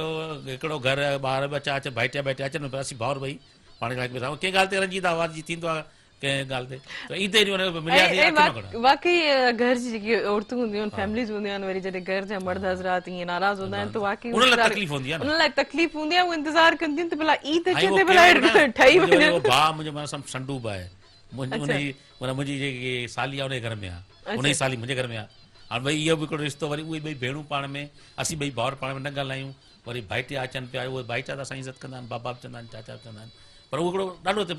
Speaker 3: हिकिड़ो घर ॿार बच्चा अचनि, भाइटिया भाइटिया अचनि, असीं भाउर भई पाण खे कंहिं ॻाल्हि ते रंजीदा आवाज़ जी थींदो आहे कंहिं ॻाल्हि ते, त ईद ॾींहुं मिलियासीं।
Speaker 1: वाकई घर जी जेकी औरतूं हूंदियूं आहिनि, फैमिलीज़ हूंदियूं आहिनि, वरी जॾहिं घर जा मर्द हज़रात ईअं नाराज़ हूंदा आहिनि, त वाकई
Speaker 3: उन्हनि लाइ तकलीफ़ हूंदी आहे न।
Speaker 1: उन्हनि लाइ तकलीफ़ हूंदी आहे, उहे इंतज़ारु कंदियूं आहिनि त भला ईद
Speaker 3: ऐं
Speaker 1: अचे
Speaker 3: उहो
Speaker 1: त भला
Speaker 3: केरु न,
Speaker 1: ठही
Speaker 3: मुंहिंजो
Speaker 1: वञे।
Speaker 3: उहो भाउ मुंहिंजो माना संडूब आहे, मुंहिंजी जेकी साली आहे उनजे घर में आहे, उन जी साली मुंहिंजे घर में आहे। हाणे भई इहो बि हिकिड़ो रिश्तो, वरी उहे ॿई भेणूं पाण में, असीं ॿई भाउर पाण में न ॻाल्हायूं, वरी भाइटिया अचनि पिया, उहे भाइटिया त असांजी इज़त कंदा आहिनि, बाबा बि चवंदा आहिनि, चाचा बि चवंदा आहिनि, पर उहो हिकिड़ो ॾाढो थिए।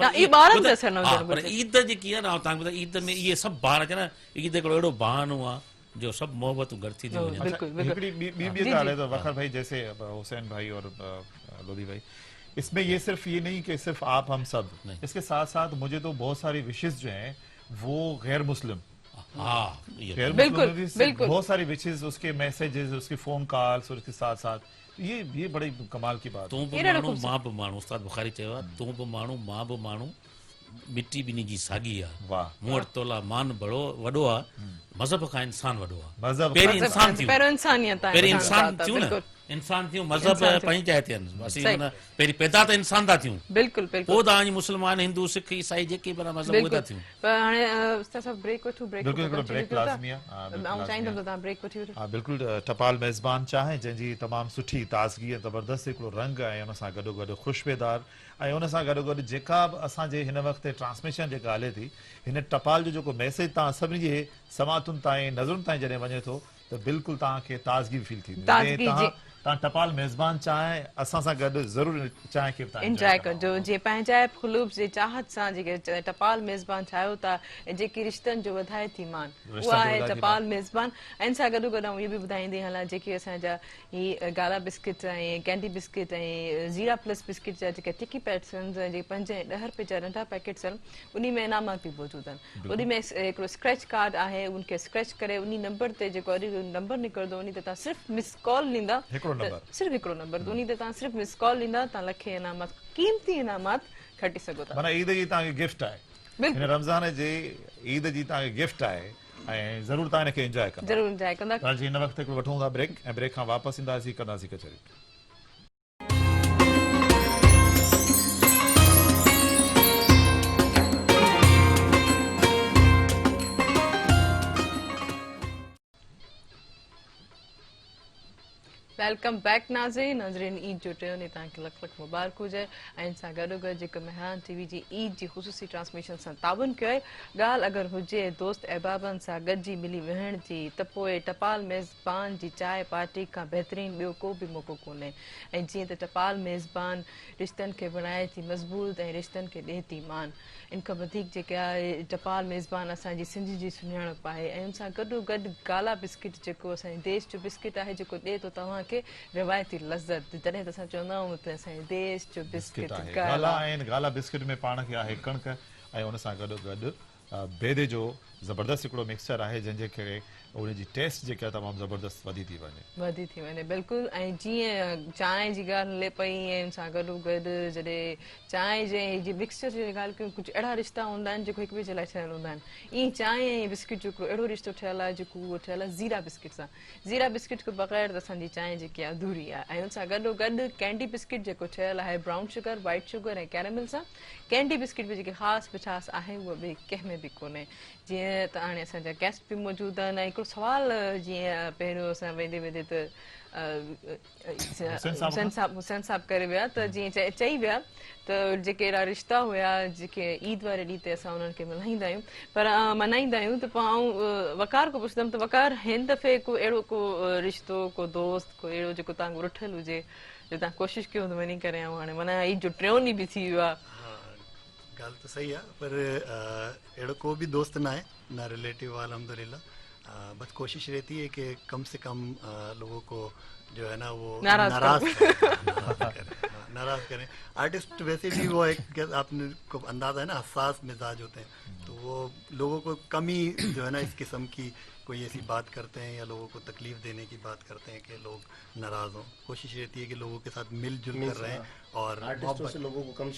Speaker 3: पर ईद जेकी आहे न, तव्हांखे ॿुधायां, ईद में इहे सभु ॿार अचनि, ईद हिकिड़ो अहिड़ो बहानो आहे जो सभु मोहबतूं गॾु थी थी वञनि।
Speaker 2: हिकिड़ी ॿी ॻाल्हि आहे त वखर भाई, जैसे हुसैन भाई और लोधी भाई, इसमें ये सिर्फ ये नहीं कि सिर्फ आप हम सब, इसके साथ साथ मुझे तो बहुत सारी विशेष जो हैं वो गैर मुस्लिम,
Speaker 3: हाँ ये
Speaker 2: गैर
Speaker 1: बिल्कुल,
Speaker 2: मुस्लिम भी
Speaker 1: बिल्कुल।
Speaker 2: बहुत सारी विशेष, उसके मैसेजेस, उसके फोन कॉल्स और उसके साथ साथ ये बड़ी कमाल की बात है।
Speaker 3: तूं बि माण्हू मां बि माण्हू, उस्ताद बुखारी चयो आहे तूं बि माण्हू मां बि माण्हू, मिटी ॿिन्ही जी साॻी आहे।
Speaker 2: वाह,
Speaker 3: मूं वटि तोला मान वॾो आहे, मज़हब खां इंसान वॾो आहे।
Speaker 2: मज़हब
Speaker 3: पहिरीं इंसान थियूं,
Speaker 1: पहिरियों इंसानियत आहे,
Speaker 3: पहिरीं
Speaker 1: हाँ,
Speaker 3: इंसान
Speaker 1: था,
Speaker 3: थियूं न,
Speaker 1: बिल्कुल
Speaker 3: इंसान थियूं, मज़हब पंहिंजी जाइ थियनि, असीं
Speaker 1: सही।
Speaker 3: माना पहिरीं पैदा त इंसान था थियूं,
Speaker 1: बिल्कुल बिल्कुल
Speaker 3: पोइ तव्हांजी मुस्लमान हिंदू सिख ईसाई जेके बि मज़हब उहे था
Speaker 1: बिल्कुल।
Speaker 3: थियूं।
Speaker 1: पर हाणे उस्ताद साहब ब्रेक वठूं, ब्रेक
Speaker 2: बिल्कुल हिकिड़ो ब्रेक लाज़मी आहे।
Speaker 1: आउं चाहींदमि त तव्हां ब्रेक वठी वठो।
Speaker 2: हाँ बिल्कुलु, टपाल मेज़बान चाहे जंहिंजी तमामु सुठी ताज़गी, ज़बरदस्त हिकिड़ो रंग ऐं उन सां गॾोगॾु ख़ुशबेदार ऐं उन सां गॾोगॾु जेका बि असांजे हिन वक़्तु ट्रांसमिशन जेका हले थी, हिन टपाल जो जेको मैसेज तव्हां सभिनी जे समातुनि ताईं नज़रुनि ताईं जॾहिं वञे थो त बिल्कुलु तव्हांखे ताज़गी फील थींदी।
Speaker 1: ताज़गी, जी।
Speaker 2: तव्हां टपाल मेज़बान चाहे असां सां गॾु ज़रूरु चाहे खे तव्हां
Speaker 1: इंजॉय कजो, जे पंहिंजा ख़ुलूब जे चाहत सां जेके टपाल मेज़बान ठाहियो था ऐं जेकी रिश्तनि जो वधाए थी मान, उहा आहे टपाल मेज़बान। ऐं सां गॾो गॾु इहो बि ॿुधाईंदी हलां जेके असांजा ही गाला बिस्किट ऐं कैंडी बिस्किट ऐं ज़ीरा प्लस बिस्किट जा जेके टिकी पैक्स आहिनि, जेके 5 ऐं 10 रुपए जा नंढा पैकेट्स आहिनि, उन में इनामात बि मौजूदु आहिनि। उन में हिकिड़ो स्क्रैच कार्ड आहे, उनखे स्क्रैच करे उन नंबर ते जेको अॼु नंबर निकिरंदो उन ते तव्हां सिर्फ़ु मिस कॉल ॾींदा, सिर्फ़ु हिकिड़ो नंबर, उन ते तव्हां सिर्फ़ु मिस कॉल ॾींदा, तव्हां लखे इनामात, कीमती इनामात खटी सघो था।
Speaker 2: माना ईद जी तव्हांखे गिफ्ट आहे, हिन रमज़ान जे ईद जी तव्हांखे गिफ्ट आहे ऐं ज़रूरु तव्हां हिनखे इंजॉय कंदा।
Speaker 1: ज़रूरु इंजॉय कंदा।
Speaker 2: जी हिन वक़्तु हिकिड़ो वठूं था ब्रेक ऐं ब्रेक खां वापसि ईंदासीं, कंदासीं कचहरी।
Speaker 1: वेलकम बैक नाज़रीन ईद जो टियों ॾींहुं तव्हांखे लख लख मुबारक हुजे ऐं इन सां गॾोगॾु जेको मेहरान टीवी जी ईद जी ख़ुसूसी ट्रांसमिशन सां ताउन कयो आहे। ॻाल्हि अगरि हुजे दोस्त अहबाबनि सां गॾिजी मिली विहण जी, त पोइ टपाल मेज़बान जी चांहि पार्टी खां बहितरीन ॿियो को बि मौक़ो कोन्हे। ऐं जीअं त टपाल मेज़बान रिश्तनि खे बणाए थी मज़बूत ऐं रिश्तनि खे ॾिए थी मान, इन खां वधीक जेके आहे टपाल मेज़बान असांजी सिंध जी सुञाणप आहे। ऐं उन सां गॾोगॾु गाला बिस्किट जेको असांजे देश जो बिस्किट आहे, जेको ॾिए थो तव्हांखे रिवायती लज़त, तॾहिं त असां चवंदा आहियूं त असांजे देश जो बिस्किट
Speaker 2: गाला आहिनि। गाला बिस्किट में पाण खे आहे कणिक ऐं उन सां गॾोगॾु बेदे जो ज़बरदस्त हिकिड़ो मिक्सचर आहे, जंहिंजे करे उनजी टेस्ट जेका तमामु ज़बरदस्त वधी थी वञे।
Speaker 1: बिल्कुलु। ऐं जीअं चांहि जी ॻाल्हि हले पई ऐं उन सां गॾोगॾु जॾहिं चांहि जे मिक्सचर जी ॻाल्हि कयूं, कुझु अहिड़ा रिश्ता हूंदा आहिनि जेको हिक ॿिए जे लाइ ठहियल हूंदा आहिनि। ईअं चांहि ऐं बिस्किट जो हिकिड़ो अहिड़ो रिश्तो ठहियलु आहे जेको उहो ठहियलु आहे ज़ीरा बिस्किट सां। ज़ीरा बिस्किट खां बग़ैर त असांजी चांहि जेकी आहे अधूरी आहे। ऐं उन सां गॾोगॾु कैंडी बिस्किट जेको ठहियलु आहे ब्राउन शुगर, वाइट शुगर ऐं कैरेमल सां। कैंडी बिस्किट में जेकी ख़ासि मिठास आहे उहा ॿिए कंहिं में बि कोन्हे। जीअं त हाणे असांजा गेस्ट बि मौजूदु आहिनि। ऐं हिकिड़ो सुवालु जीअं पहिरियों असां वेंदे वेंदे त हुसैन साहब करे विया, त जीअं चई विया त जेके अहिड़ा रिश्ता हुया जेके ईद वारे ॾींहं ते असां उन्हनि खे मल्हाईंदा आहियूं, पर मल्हाईंदा आहियूं, त पोइ आउं वकार को पुछंदमि त वकार हिन दफ़े को अहिड़ो को रिश्तो, को दोस्त, को अहिड़ो जेको तव्हां रुठल हुजे, जो तव्हां कोशिशि कयो त वञी करे ऐं हाणे माना ईद जो टियों ॾींहुं बि थी वियो आहे।
Speaker 4: ॻाल्हि त सही आहे, पर अहिड़ो को बि दोस्त न आहे, न रिलेटिव आहे अल्हम्दुलिल्लाह। बस कोशिश रहती है कि कम से कम लोगों को जो है ना वो नाराज करें। आर्टिस्ट वैसे भी वो एक आपने को अंदाजा है ना, हसास मिजाज होते हैं, तो वो लोगों को कम ही जो है ना इस किस्म की कोई ऐसी बात करते हैं या लोगों को तकलीफ देने की बात करते हैं कि लोग नाराज हों। कोशिश रहती है कि लोगों के साथ मिलजुल कर रहें और
Speaker 7: आर्टिस्टों से लोगों को कम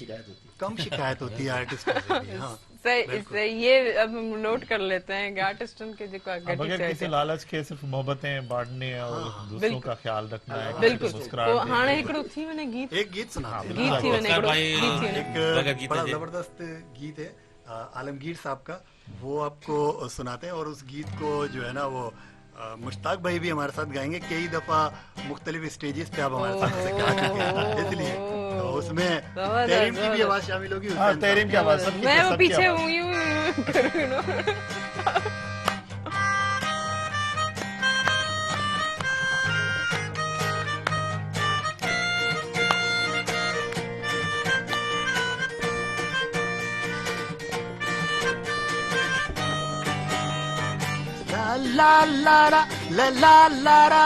Speaker 7: शिकायत होती है
Speaker 4: आर्टिस्टों से भी। हाँ
Speaker 1: सही, ये अब हम नोट कर लेते हैं कि आर्टिस्टों के जो
Speaker 2: बगैर किसी लालच के सिर्फ मोहब्बतें बांटने और दूसरों का ख्याल रखना है,
Speaker 1: बिल्कुल।
Speaker 2: मुस्कुराहट
Speaker 1: हाणे हिकिड़ो थी वञे गीत,
Speaker 4: एक गीत सुना,
Speaker 1: गीत थी वञे,
Speaker 4: एक बड़ा जबरदस्त गीत है आलमगीर साहब का, वो आपको सुनाते हैं। और उस गीत को जो है ना वो मुश्ताक भाई भी हमारे साथ गाएंगे, कई दफा मुख्तलिफ स्टेजेस पे आप हमारे साथ गा चुके हैं, इसलिए तो उसमें तहरीम की भी आवाज शामिल होगी।
Speaker 2: तहरीम की आवाज,
Speaker 1: मैं वो पीछे हूँ यूं करूँ।
Speaker 6: La la la la la la la la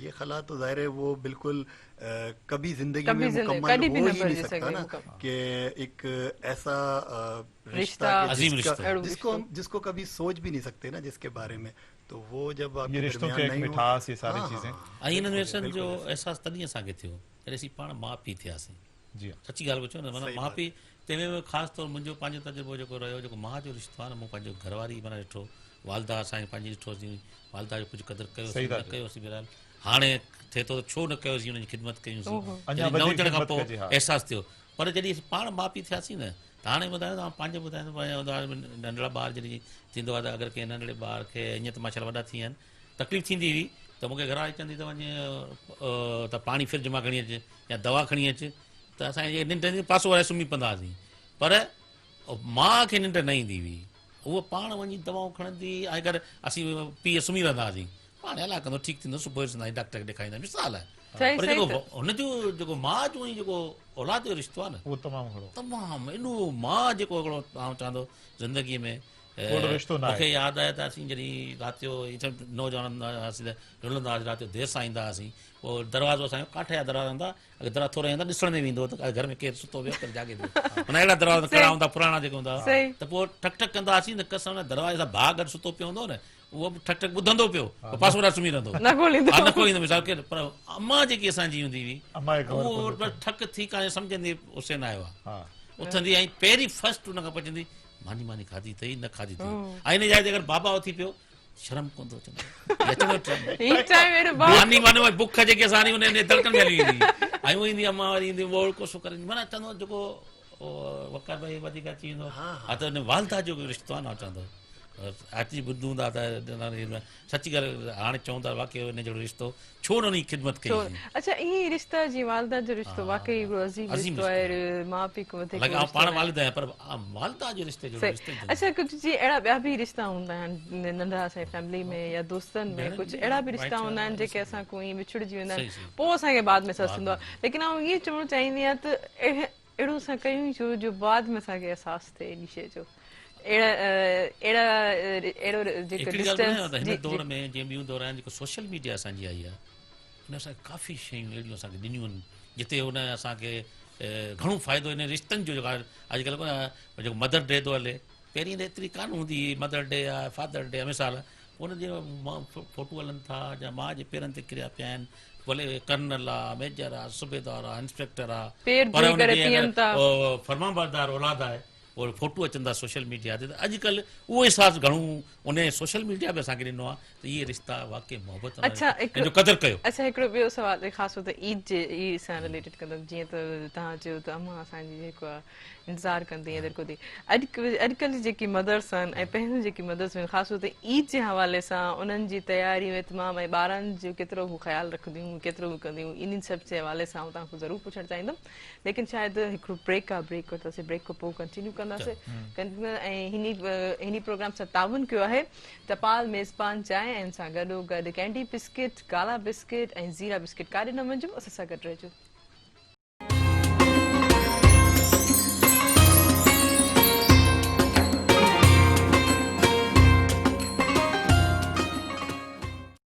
Speaker 4: ये खला तो जाहिर है वो बिल्कुल कभी जिंदगी
Speaker 1: कभी
Speaker 4: में
Speaker 1: जिंदगी-
Speaker 4: मुकम्मल
Speaker 1: कभी भी
Speaker 4: हो
Speaker 1: न
Speaker 4: ही
Speaker 1: बन
Speaker 4: नहीं
Speaker 1: सके
Speaker 4: सकता ना
Speaker 1: मुकम्मल।
Speaker 4: कि एक ऐसा
Speaker 1: रिश्ता,
Speaker 4: रिश्ता कि
Speaker 3: अजीम
Speaker 4: जिसका-
Speaker 3: रिश्ता।
Speaker 4: जिसको हम जिसको कभी सोच भी नहीं सकते ना जिसके बारे में, तो वो जब आपके
Speaker 2: ये रिश्तों
Speaker 4: दरमियान
Speaker 2: के एक
Speaker 4: नहीं हो-
Speaker 2: मिठास, ये सारी
Speaker 4: हाँ,
Speaker 2: चीजें।
Speaker 4: हाँ,
Speaker 3: ऐं हिन इन्वेस्टन जो अहसासु तॾहिं असांखे थियो जॾहिं असीं पाण माउ पीउ थियासीं।
Speaker 2: जी हाँ।
Speaker 3: सची ॻाल्हि पुछो न, माना
Speaker 4: सही
Speaker 3: माउ
Speaker 4: बात
Speaker 3: पीउ तंहिंमें बि ख़ासि तौरु मुंहिंजो पंहिंजो तजुर्बो जेको रहियो, जेको माउ जो रिश्तो आहे न, मूं पंहिंजो घरवारी माना ॾिठो, वालदा असांजी पंहिंजी ॾिठोसीं, वालदा जो कुझु क़दुरु कयोसीं
Speaker 2: सही था
Speaker 3: न
Speaker 2: चओ।
Speaker 3: कयोसीं बहरहाल। हाणे थिए थो छो न कयोसीं, हुनजी ख़िदमत कयूंसीं,
Speaker 2: अञा
Speaker 3: जॾहिं न
Speaker 2: वधीक
Speaker 3: हुजण खां
Speaker 2: ख़िदमत
Speaker 3: पोइ
Speaker 2: कजे, हा।
Speaker 3: अहसासु थियो। पर जॾहिं असीं पाण माउ पीउ थियासीं न, त हाणे ॿुधायो तव्हां पंहिंजो ॿुधायो पंहिंजो उदाहरण में नंढड़ा ॿार जॾहिं थींदो आहे त अगरि कंहिं नंढड़े ॿार खे ईअं त माशाल्लाह वॾा थी विया आहिनि, तकलीफ़ थींदी हुई त मूंखे घरवारी चवंदी त वञे त पाणी फ्रिज मां खणी अचे या दवा खणी अचे, त असांजे निंड पासो वारे सुम्ही पवंदा हुआसीं। पर माउ खे निंड न ईंदी हुई, उहो पाण वञी दवाऊं खणंदी, अगरि असीं पीउ सुम्ही रहंदा हुआसीं, पाण हला कंदो ठीकु थींदो, सुबुह जो ॾिसंदा डॉक्टर खे ॾेखारींदा, मिसाल आहे।
Speaker 1: सही
Speaker 3: पर
Speaker 1: सही
Speaker 3: जेको
Speaker 1: त-
Speaker 3: हुनजो जेको माउ जो ऐं जेको औलाद जो रिश्तो आहे न,
Speaker 2: वो तमामु घणो
Speaker 3: तमामु एॾो माउ जेको हिकिड़ो आउं चवंदो ज़िंदगीअ में
Speaker 2: ओड़ो रिश्तो न आहे।
Speaker 3: मूंखे यादि आहे त असीं जॾहिं राति जो नौजवान हूंदा हुआसीं त रुलंदा हुआसीं, राति जो देरि सां ईंदा हुआसीं, पोइ दरवाज़ो असांजो काठे जा दरवाज़ा हूंदा, अगरि दरवाज़ो थोरा ईंदा ॾिसण में वेंदो त घर में केरु सुतो वियो, केरु जागे पियो, माना अहिड़ा दरवाज़ा कड़ा हूंदा पुराणा जेके हूंदा,
Speaker 1: सही।
Speaker 3: त पोइ ठक ठक कंदा हुआसीं, न कसम दरवाज़े सां भाउ गॾु सुतो पियो हूंदो न, उहो बि ठक ठक ॿुधंदो पियो, पासो वारा सुम्ही रहंदो,
Speaker 1: न खोलींदो।
Speaker 3: हा, न खोलींदो मिसाल केरु। पर अम्मा जेकी असांजी हूंदी हुई,
Speaker 2: अम्मा खे ख़बर
Speaker 3: उहो
Speaker 2: पवंदो
Speaker 3: बसि ठक थी काने सम्झंदी हुसैन आयो आहे,
Speaker 2: हा।
Speaker 3: उथंदी ऐं पहिरीं फस्ट हुन खां पुछंदी मानी मानी खाधी अथई न खाधी अथई, ऐं हिन जाइ ते अगरि बाबा उथी पियो शर्म कोन थो अचंदो, अचंदो
Speaker 1: ही टाइम मेरे बाप
Speaker 3: मानी मानी बुख जेकी असांजी हुन धड़कन में हली वेंदी, ऐं उहो ईंदी अम्मा वरी ईंदी बोड़ कोसो करे, माना चवंदो जेको वकार भाई वधीक अची वेंदो, हा त हुन वालदा जो रिश्तो आहे न चवंदो, अची ॿुधूं था त सची ॻाल्हि हाणे चऊं था वाक़ई हिन जहिड़ो रिश्तो छो न हुनजी ख़िदमत कई।
Speaker 1: अच्छा ये रिश्ता जी वालदा जो रिश्तो वाकई हिकिड़ो अजीम
Speaker 3: अजीम
Speaker 1: रिश्तो आहे, माउ पीउ खां वधीक
Speaker 3: हालांकि आउं
Speaker 1: रिश्तो
Speaker 3: पाण
Speaker 1: आहे।
Speaker 3: वालिद आहियां, पर वालदा जो रिश्ते जो रिश्तो ई
Speaker 1: अच्छा कुछ जी अहिड़ा ॿिया बि रिश्ता हूंदा आहिनि नंढा असांजी फैमिली में या दोस्तनि में, कुछ अहिड़ा बि रिश्ता हूंदा आहिनि जेके असां को ईअं विछड़जी वेंदा आहिनि,
Speaker 3: सही, सही।
Speaker 1: पोइ असांखे बाद में अहसासु थींदो आहे। लेकिन आउं इहे चवणु चाहींदी आहियां त अहिड़ो असां कयूं छो जो बाद में असांखे अहसासु थिए इन शइ जो, अहिड़ो जेको
Speaker 3: हिकिड़ी ॻाल्हि ॿुधायांव त
Speaker 1: डिस्टेंस
Speaker 3: हिन दौर में जीअं ॿियूं दौर आहिनि, जेको सोशल मीडिया असांजी आई आहे, हुन असांखे काफ़ी शयूं अहिड़ियूं असांखे ॾिनियूं आहिनि, जिते हुन असांखे घणो फ़ाइदो हिन रिश्तनि जो जेको अॼुकल्ह कोन जेको मदर डे थो हले, पहिरीं त एतिरी कान हूंदी हुई, मदर डे आहे फादर डे आहे मिसाल, हुनजे फोटू हलनि था या माउ जे पेरनि ते किरिया पिया आहिनि, भले कर्नल आहे, मेजर आहे, सूबेदार आहे, इंस्पेक्टर आहे,
Speaker 1: पेर
Speaker 3: पर
Speaker 1: धोई
Speaker 3: हुनजी
Speaker 1: करे पीअनि था।
Speaker 3: अगरि फरमाबरदार औलाद आहे, और फोटू अचनि था सोशल मीडिया ते, त अॼुकल्ह उहो अहसासु घणो उन सोशल मीडिया बि असांखे ॾिनो आहे त इहे रिश्ता वाक़ई मोहबत
Speaker 1: अच्छा
Speaker 3: जो क़दुरु कयो।
Speaker 1: अच्छा हिकिड़ो ॿियो सवाल ख़ासि तौर ते ईद जे ईद सां रिलेटेड कंदमि, जीअं त तव्हां चयो त अम्मा असांजी जेको आहे इंतज़ारु कंदी ऐं कंदी, अॼुकल्ह जेकी मदर्स आहिनि ऐं पहिरियों जेकी मदर्स आहिनि ख़ासि तौर ते ईद जे हवाले सां उन्हनि जी तयारियूं तमामु ऐं ॿारनि जो केतिरो हू ख़्यालु रखंदियूं, केतिरो हू कंदियूं, इन सभु जे हवाले सां तव्हांखां ज़रूरु पुछणु चाहींदमि। लेकिन शायदि हिकिड़ो ब्रेक आहे, ब्रेक वरितासीं, ब्रेक खां पोइ कंटिन्यू कंदासीं ऐं हिन प्रोग्राम सां ताउन कयो आहे तपाल मेज़बान चांहि ऐं सां गॾो गॾु कैंडी बिस्किट, काला बिस्किट ऐं ज़ीरा बिस्किट, काॾे न वञिजो, असां सां गॾु रहिजो।